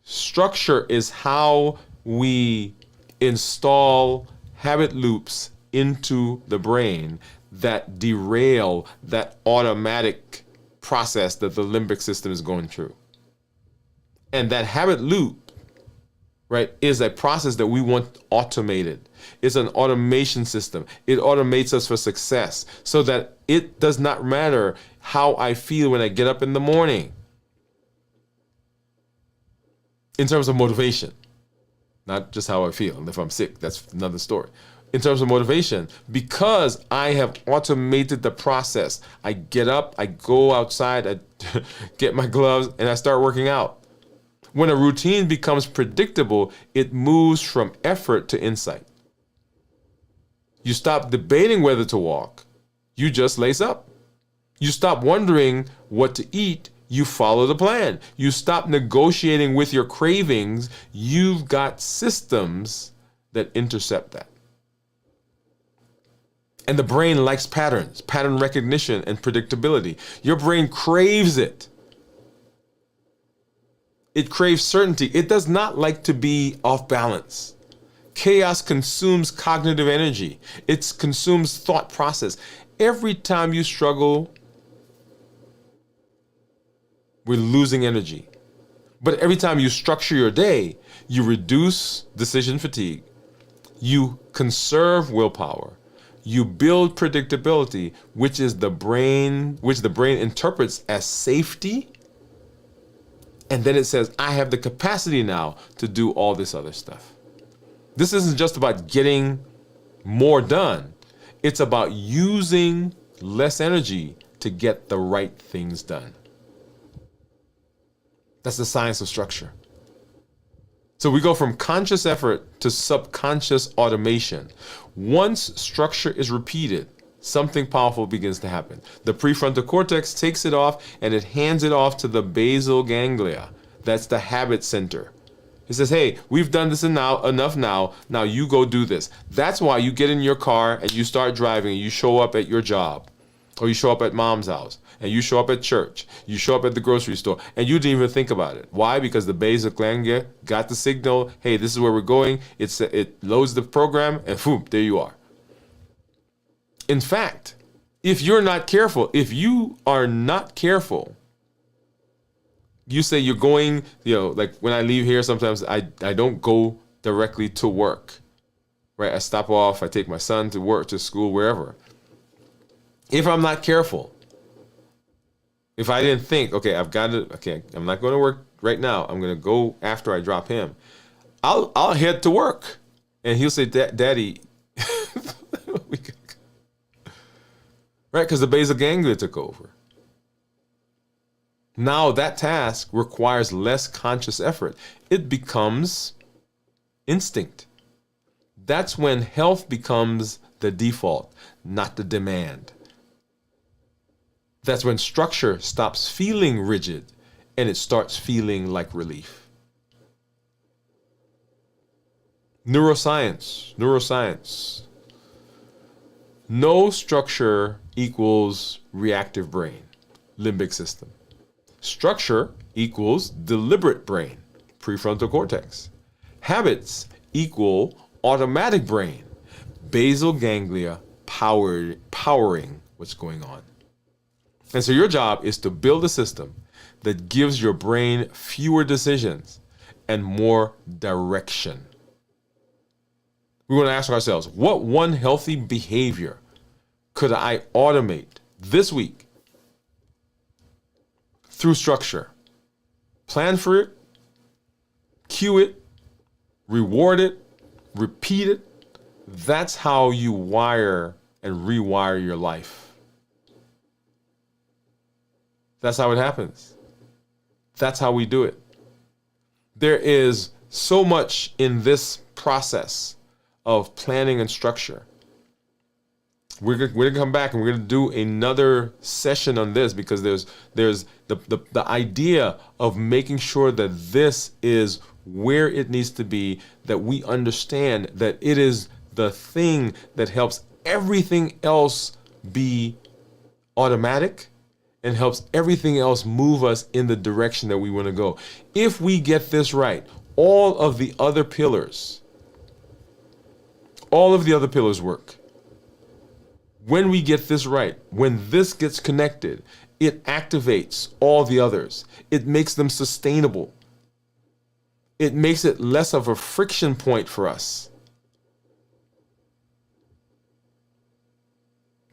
Structure is how we install habit loops into the brain that derail that automatic process that the limbic system is going through. And that habit loop, right, is a process that we want automated. It's an automation system. It automates us for success so that it does not matter how I feel when I get up in the morning in terms of motivation. Not just how I feel. And if I'm sick, that's another story. In terms of motivation, because I have automated the process, I get up, I go outside, I get my gloves, and I start working out. When a routine becomes predictable, it moves from effort to insight. You stop debating whether to walk. You just lace up. You stop wondering what to eat. You follow the plan. You stop negotiating with your cravings. You've got systems that intercept that. And the brain likes patterns, pattern recognition, and predictability. Your brain craves it. It craves certainty. It does not like to be off balance. Chaos consumes cognitive energy. It consumes thought process. Every time you struggle, we're losing energy. But every time you structure your day, you reduce decision fatigue. You conserve willpower. You build predictability, which the brain interprets as safety. And then it says, I have the capacity now to do all this other stuff. This isn't just about getting more done. It's about using less energy to get the right things done. That's the science of structure. So we go from conscious effort to subconscious automation. Once structure is repeated, something powerful begins to happen. The prefrontal cortex takes it off and it hands it off to the basal ganglia. That's the habit center. It says, hey, we've done this enough now. Now you go do this. That's why you get in your car and you start driving and you show up at your job, or you show up at mom's house, and you show up at church, you show up at the grocery store, and you didn't even think about it. Why? Because the basal ganglia got the signal, hey, this is where we're going. It loads the program, and boom, there you are. In fact, if you are not careful, you say you're going, like when I leave here, sometimes I don't go directly to work, right? I stop off, I take my son to work, to school, wherever. If I'm not careful, if I didn't think, I'm not going to work right now. I'm going to go after I drop him. I'll head to work. And he'll say, Daddy, right? Because the basal ganglia took over. Now that task requires less conscious effort. It becomes instinct. That's when health becomes the default, not the demand. That's when structure stops feeling rigid and it starts feeling like relief. Neuroscience. No structure equals reactive brain, limbic system. Structure equals deliberate brain, prefrontal cortex. Habits equal automatic brain, basal ganglia powering what's going on. And so your job is to build a system that gives your brain fewer decisions and more direction. We want to ask ourselves, what one healthy behavior could I automate this week through structure? Plan for it, cue it, reward it, repeat it. That's how you wire and rewire your life. That's how it happens. That's how we do it. There is so much in this process of planning and structure. We're gonna come back and we're gonna do another session on this, because there's the idea of making sure that this is where it needs to be, that we understand that it is the thing that helps everything else be automatic and helps everything else move us in the direction that we want to go. If we get this right, all of the other pillars work. When we get this right, when this gets connected, it activates all the others. It makes them sustainable. It makes it less of a friction point for us,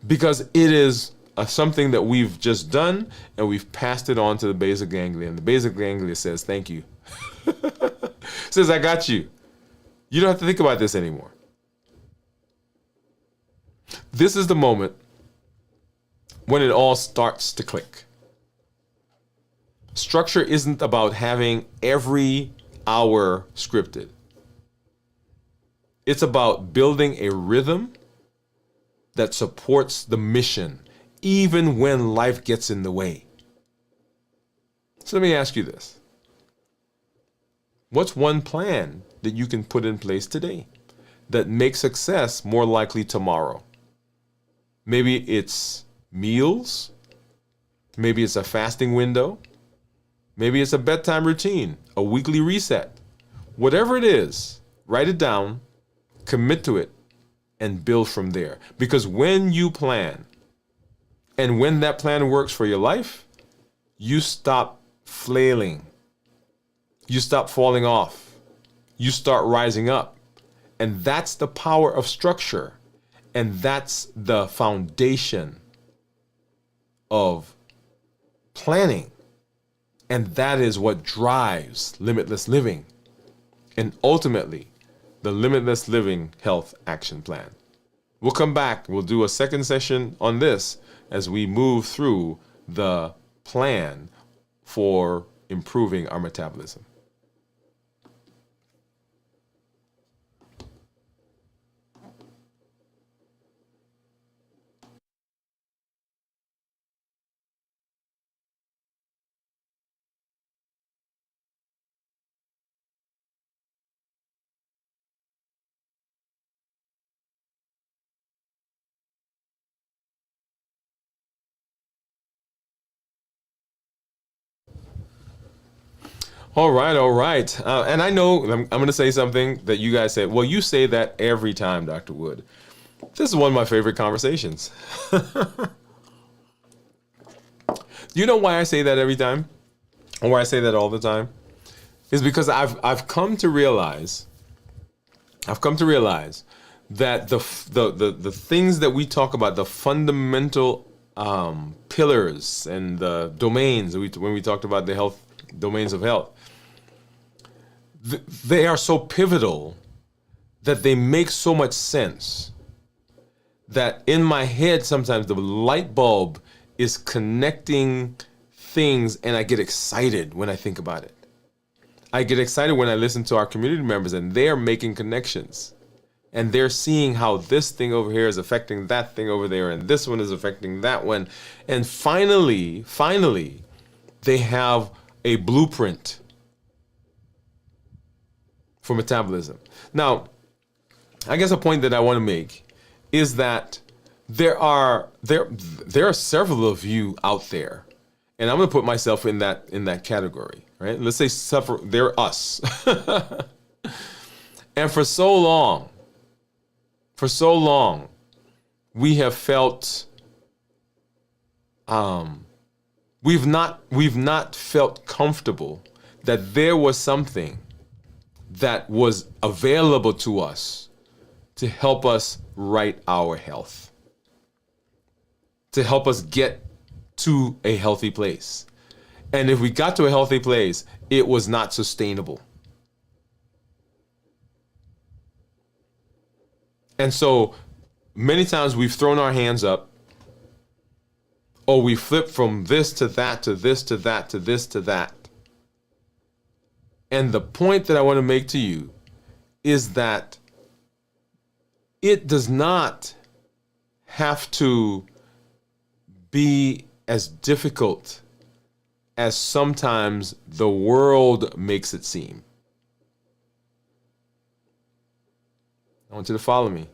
because it is something that we've just done and we've passed it on to the basal ganglia. And the basal ganglia says, thank you. Says, I got you. You don't have to think about this anymore. This is the moment when it all starts to click. Structure isn't about having every hour scripted. It's about building a rhythm that supports the mission, even when life gets in the way. So let me ask you this. What's one plan that you can put in place today that makes success more likely tomorrow? Maybe it's meals. Maybe it's a fasting window. Maybe it's a bedtime routine, a weekly reset. Whatever it is, write it down, commit to it, and build from there. Because when you plan, and when that plan works for your life, you stop flailing. You stop falling off. You start rising up. And that's the power of structure. And that's the foundation of planning. And that is what drives limitless living. And ultimately, the Limitless Living Health Action Plan. We'll come back. We'll do a second session on this as we move through the plan for improving our metabolism. All right. And I know I'm going to say something that you guys said. Well, you say that every time, Dr. Woode. This is one of my favorite conversations. You know why I say that every time? Or why I say that all the time? Is because I've come to realize that the things that we talk about, the fundamental pillars and the domains, when we talked about the health domains of health, they are so pivotal that they make so much sense that in my head sometimes the light bulb is connecting things, and I get excited when I think about it. I get excited when I listen to our community members and they're making connections. And they're seeing how this thing over here is affecting that thing over there, and this one is affecting that one. And finally, they have a blueprint for metabolism. Now, I guess a point that I want to make is that there are several of you out there, and I'm going to put myself in that category, right? Let's say they're us. And for so long, we have felt We've not felt comfortable that there was something that was available to us to help us right our health, to help us get to a healthy place. And if we got to a healthy place, it was not sustainable. And so many times we've thrown our hands up, or we flip from this to that, to this, to that, to this, to that. And the point that I want to make to you is that it does not have to be as difficult as sometimes the world makes it seem. I want you to follow me.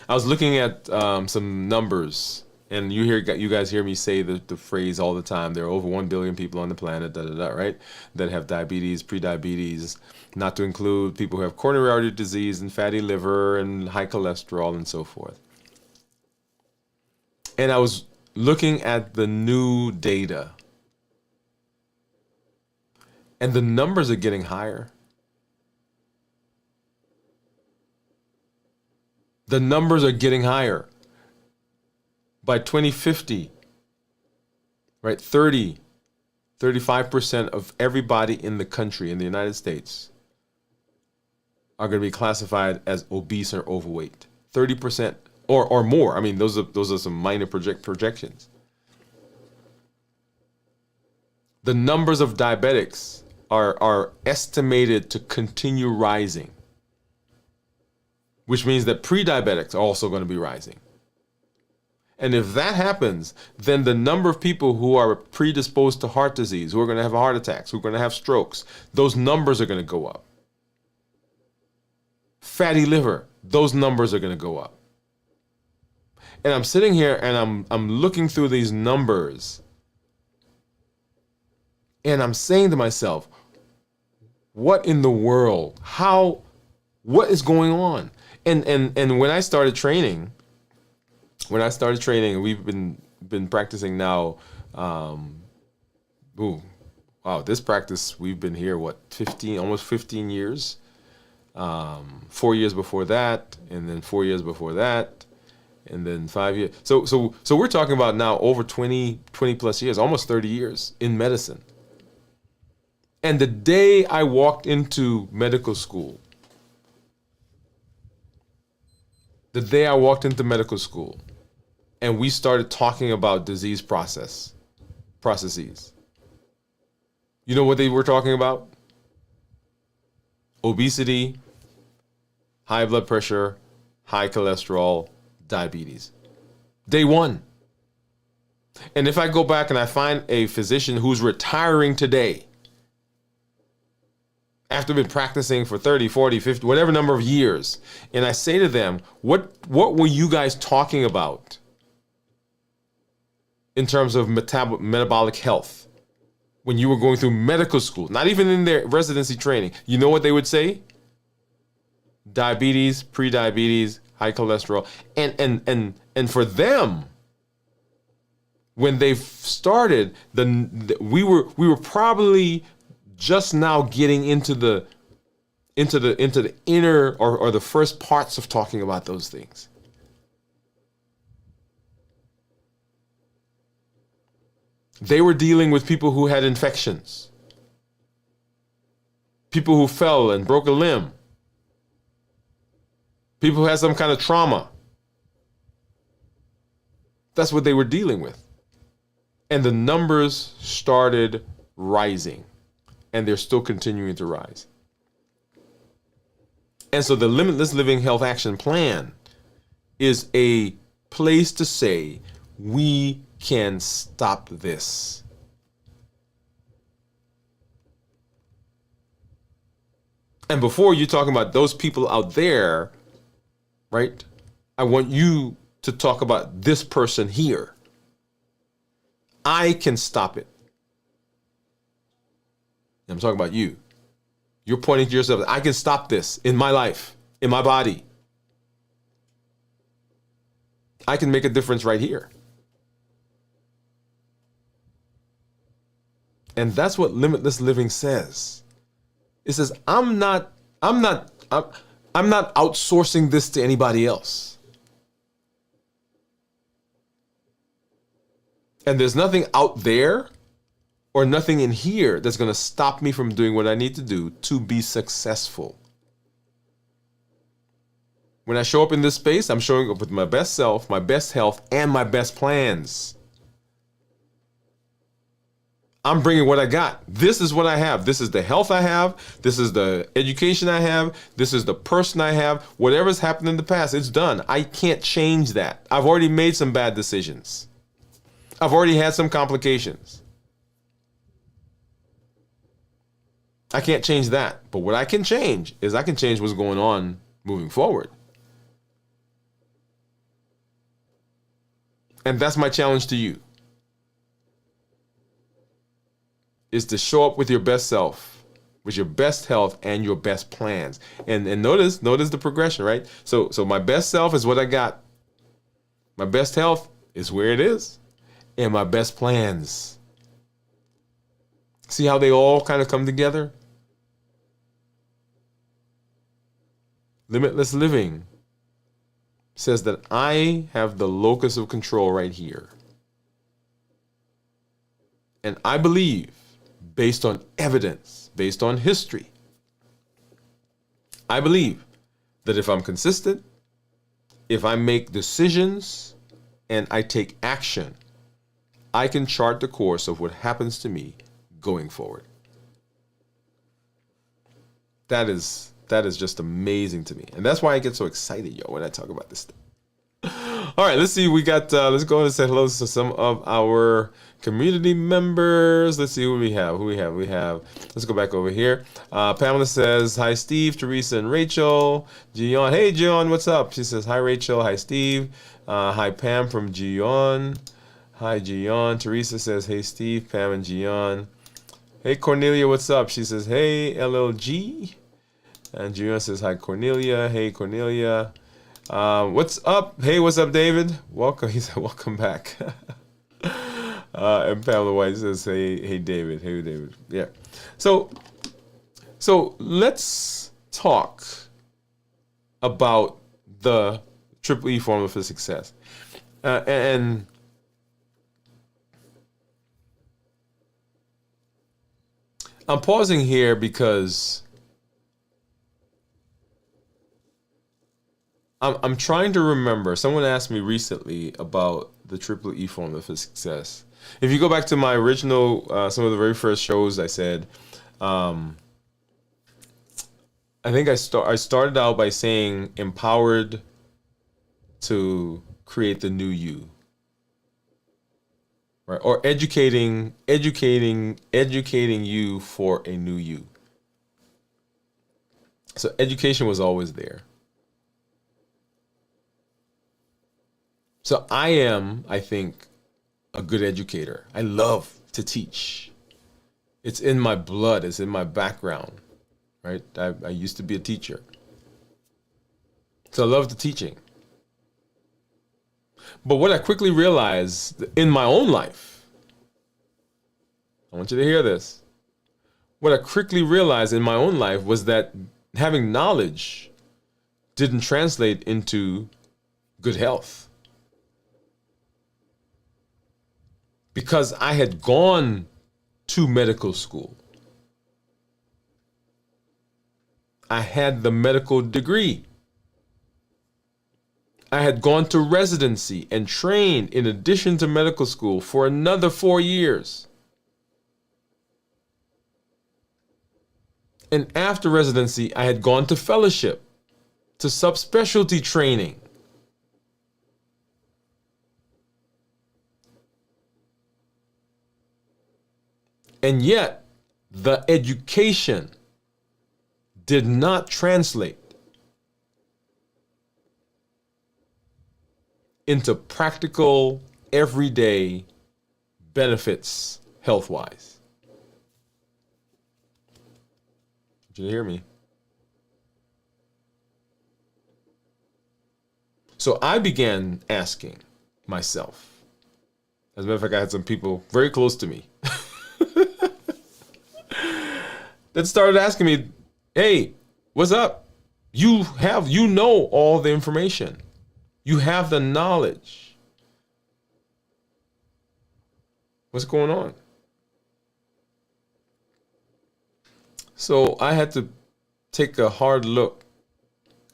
I was looking at some numbers, and you guys hear me say the phrase all the time. There are over 1 billion people on the planet, right? That have diabetes, prediabetes, not to include people who have coronary artery disease and fatty liver and high cholesterol and so forth. And I was looking at the new data, and the numbers are getting higher. The numbers are getting higher. By 2050, right, 35% of everybody in the country, in the United States, are going to be classified as obese or overweight. 30% or more. I mean, those are some minor projections. The numbers of diabetics are estimated to continue rising, which means that pre-diabetics are also going to be rising. And if that happens, then the number of people who are predisposed to heart disease, who are going to have heart attacks, who are going to have strokes, those numbers are going to go up. Fatty liver, those numbers are going to go up. And I'm sitting here and I'm looking through these numbers, and I'm saying to myself, what in the world? What is going on? And when I started training, we've been practicing now. This practice, we've been here, almost 15 years. 4 years before that, and then 4 years before that, and then 5 years. So we're talking about now over 20 plus years, almost 30 years in medicine. And the day I walked into medical school, and we started talking about disease processes, you know what they were talking about? Obesity, high blood pressure, high cholesterol, diabetes. Day one. And if I go back and I find a physician who's retiring today, after been practicing for 30, 40, 50, whatever number of years, and I say to them, what were you guys talking about in terms of metabolic health when you were going through medical school, not even in their residency training? You know what they would say? Diabetes, pre-diabetes, high cholesterol. And for them, when they started, we were probably just now getting into the inner or the first parts of talking about those things. They were dealing with people who had infections, people who fell and broke a limb, people who had some kind of trauma. That's what they were dealing with. And the numbers started rising, and they're still continuing to rise. And so the Limitless Living Health Action Plan is a place to say, we can stop this. And before you're talking about those people out there, right? I want you to talk about this person here. I can stop it. I'm talking about you. You're pointing to yourself. I can stop this in my life, in my body. I can make a difference right here. And that's what limitless living says. It says, I'm not outsourcing this to anybody else. And there's nothing out there or nothing in here that's going to stop me from doing what I need to do to be successful. When I show up in this space, I'm showing up with my best self, my best health, and my best plans. I'm bringing what I got. This is what I have. This is the health I have. This is the education I have. This is the person I have. Whatever's happened in the past, it's done. I can't change that. I've already made some bad decisions. I've already had some complications. I can't change that. But what I can change is I can change what's going on moving forward. And that's my challenge to you. Is to show up with your best self, with your best health and your best plans. And notice the progression, right? So my best self is what I got. My best health is where it is. And my best plans. See how they all kind of come together? Limitless living says that I have the locus of control right here. And I believe, based on evidence, based on history, I believe that if I'm consistent, if I make decisions and I take action, I can chart the course of what happens to me going forward. That is just amazing to me. And that's why I get so excited, when I talk about this stuff. All right, let's see. We got, let's go and say hello to some of our community members. Let's see who we have. Let's go back over here. Pamela says, hi, Steve, Teresa, and Rachel. Gion, hey, Gion, what's up? She says, hi, Rachel. Hi, Steve. Hi, Pam from Gion. Hi, Gion. Teresa says, hey, Steve, Pam, and Gion. Hey, Cornelia, what's up? She says, hey, LLG. And Gion says, hi, Cornelia. Hey, Cornelia. What's up? Hey, what's up, David? Welcome. He said, welcome back. And Pamela White says, hey, David. Hey, David. Yeah. So let's talk about the Triple E formula for success. And I'm pausing here because I'm trying to remember. Someone asked me recently about the Triple E formula for success. If you go back to my original, some of the very first shows, I said, I think I started out by saying empowered to create the new you, right? Or educating you for a new you. So education was always there. So I am, I think, a good educator. I love to teach. It's in my blood. It's in my background, right? I used to be a teacher. So I love the teaching. But what I quickly realized in my own life, I want you to hear this. What I quickly realized in my own life was that having knowledge didn't translate into good health. Because I had gone to medical school. I had the medical degree. I had gone to residency and trained in addition to medical school for another 4 years. And after residency, I had gone to fellowship, to subspecialty training. And yet, the education did not translate into practical, everyday benefits health-wise. Did you hear me? So I began asking myself, as a matter of fact, I had some people very close to me that started asking me, hey, what's up? You know all the information. You have the knowledge. What's going on? So I had to take a hard look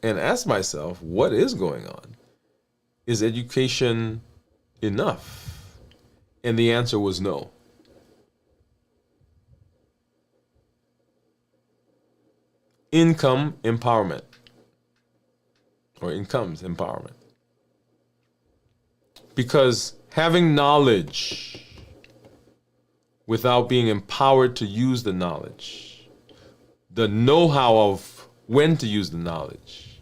and ask myself, what is going on? Is education enough? And the answer was no. Income empowerment, or incomes empowerment. Because having knowledge without being empowered to use the knowledge, the know-how of when to use the knowledge,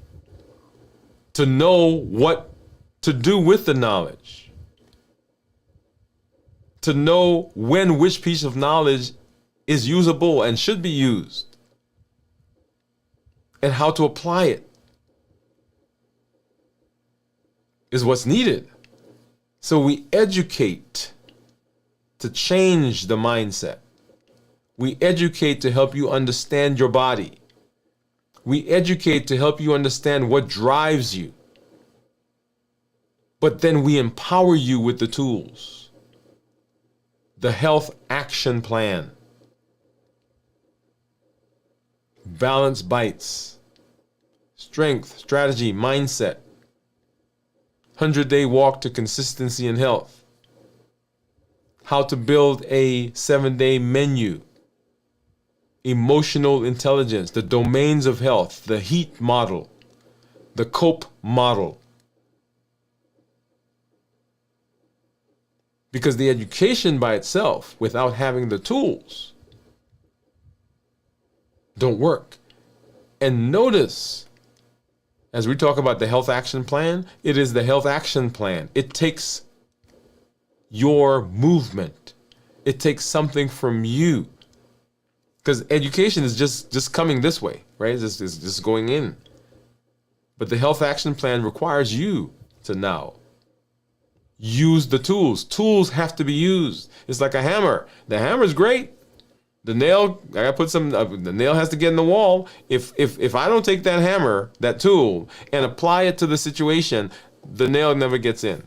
to know what to do with the knowledge, to know when which piece of knowledge is usable and should be used, and how to apply it is what's needed. So we educate to change the mindset. We educate to help you understand your body. We educate to help you understand what drives you. But then we empower you with the tools. The health action plan. Balance bites. Strength, strategy, mindset. 100-day walk to consistency and health. How to build a 7-day menu. Emotional intelligence, the domains of health, the HEAT model, the COPE model. Because the education by itself, without having the tools, don't work. And notice, as we talk about the health action plan, it is the health action plan. It takes your movement. It takes something from you. Because education is just coming this way, right? It's just going in. But the health action plan requires you to now use the tools. Tools have to be used. It's like a hammer. The hammer's great. The nail, I gotta put some. The nail has to get in the wall. If I don't take that hammer, that tool, and apply it to the situation, the nail never gets in.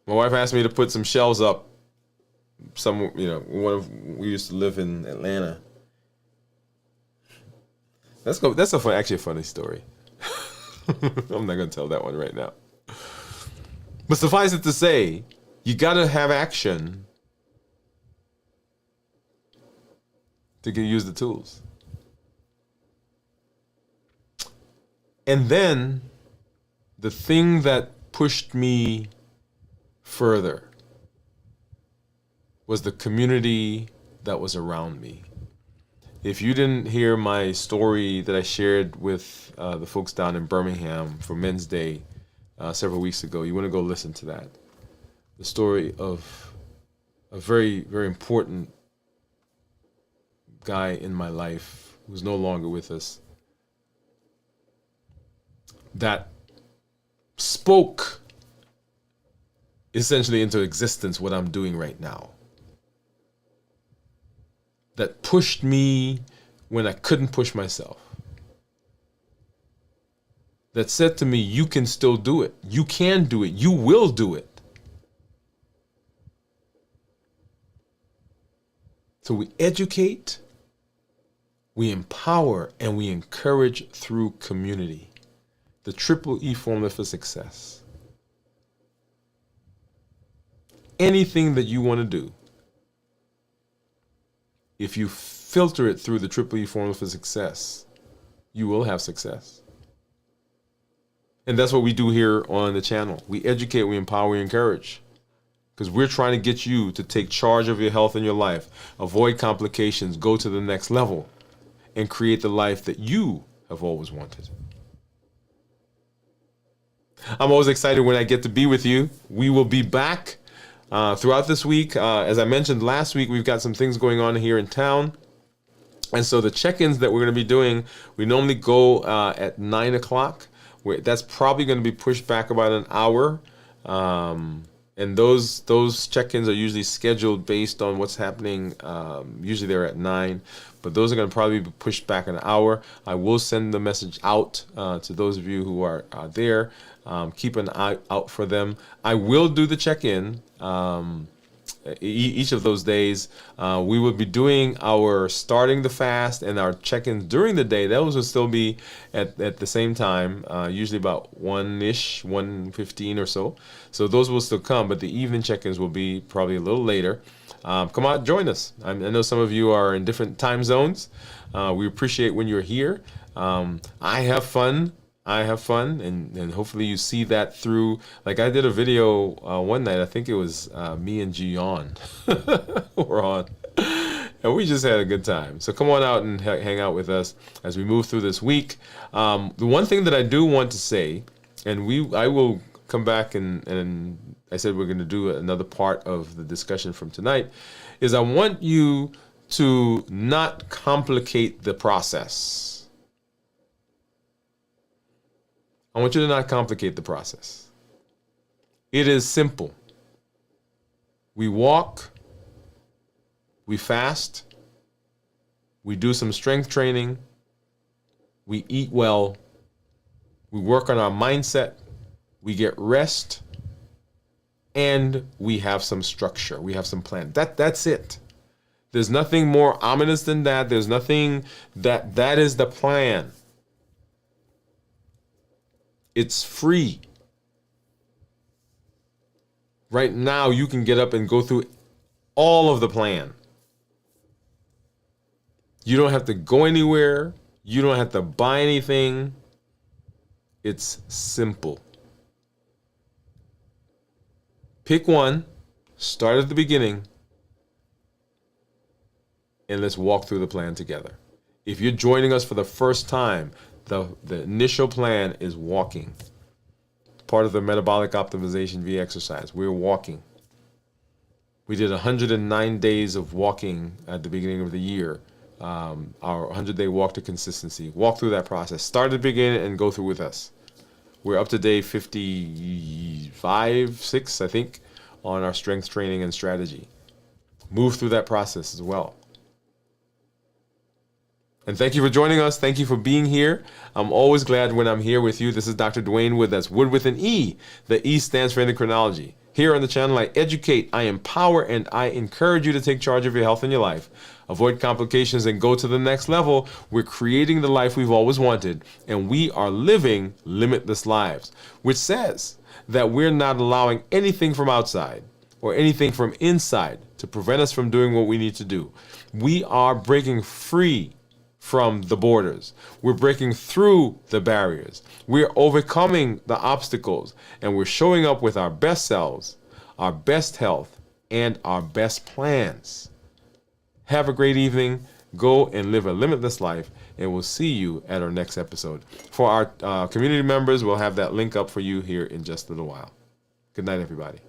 My wife asked me to put some shelves up. We used to live in Atlanta. That's actually a funny story. I'm not gonna tell that one right now. But suffice it to say, you gotta have action to use the tools. And then the thing that pushed me further was the community that was around me. If you didn't hear my story that I shared with the folks down in Birmingham for Men's Day several weeks ago, you want to go listen to that. The story of a very, very important guy in my life who's no longer with us, that spoke essentially into existence what I'm doing right now. That pushed me when I couldn't push myself. That said to me, you can still do it. You can do it. You will do it. So we educate, we empower, and we encourage through community. The triple E formula for success. Anything that you want to do, if you filter it through the triple E formula for success, you will have success. And that's what we do here on the channel. We educate, we empower, we encourage. Because we're trying to get you to take charge of your health and your life, avoid complications, go to the next level, and create the life that you have always wanted. I'm always excited when I get to be with you. We will be back throughout this week. As I mentioned last week, we've got some things going on here in town. And so the check-ins that we're going to be doing, we normally go at 9 o'clock. That's probably going to be pushed back about an hour. And those check-ins are usually scheduled based on what's happening. Usually they're at 9, but those are going to probably be pushed back an hour. I will send the message out to those of you who are there. Keep an eye out for them. I will do the check-in. Each of those days, we will be doing our starting the fast and our check-ins during the day. Those will still be at the same time, usually about 1-ish, 1:15 or so. So those will still come, but the evening check-ins will be probably a little later. Come out, join us. I know some of you are in different time zones. We appreciate when you're here. I have fun. And hopefully you see that through. Like I did a video one night, I think it was me and Gian were on, and we just had a good time. So come on out and hang out with us as we move through this week. The one thing that I do want to say, and I will come back and I said we're going to do another part of the discussion from tonight, is I want you to not complicate the process. I want you to not complicate the process. It is simple. We walk, we fast, we do some strength training, we eat well, we work on our mindset, we get rest, and we have some structure. We have some plan. That's it. There's nothing more ominous than that. There's nothing that is the plan. It's free. Right now, you can get up and go through all of the plan. You don't have to go anywhere. You don't have to buy anything. It's simple. Pick one, start at the beginning, and let's walk through the plan together. If you're joining us for the first time, the initial plan is walking. Part of the metabolic optimization via exercise. We're walking. We did 109 days of walking at the beginning of the year. Our 100-day walk to consistency. Walk through that process. Start at the beginning and go through with us. We're up to day 55, 6, I think, on our strength training and strategy. Move through that process as well. And thank you for joining us. Thank you for being here. I'm always glad when I'm here with you. This is Dr. Dwain Woode. That's Wood with an E. The E stands for endocrinology. Here on the channel, I educate, I empower, and I encourage you to take charge of your health and your life. Avoid complications and go to the next level. We're creating the life we've always wanted, and we are living limitless lives, which says that we're not allowing anything from outside or anything from inside to prevent us from doing what we need to do. We are breaking free from the borders. We're breaking through the barriers. We're overcoming the obstacles, and we're showing up with our best selves, our best health, and our best plans. Have a great evening. Go and live a limitless life, and we'll see you at our next episode. For our community members, we'll have that link up for you here in just a little while. Good night, everybody.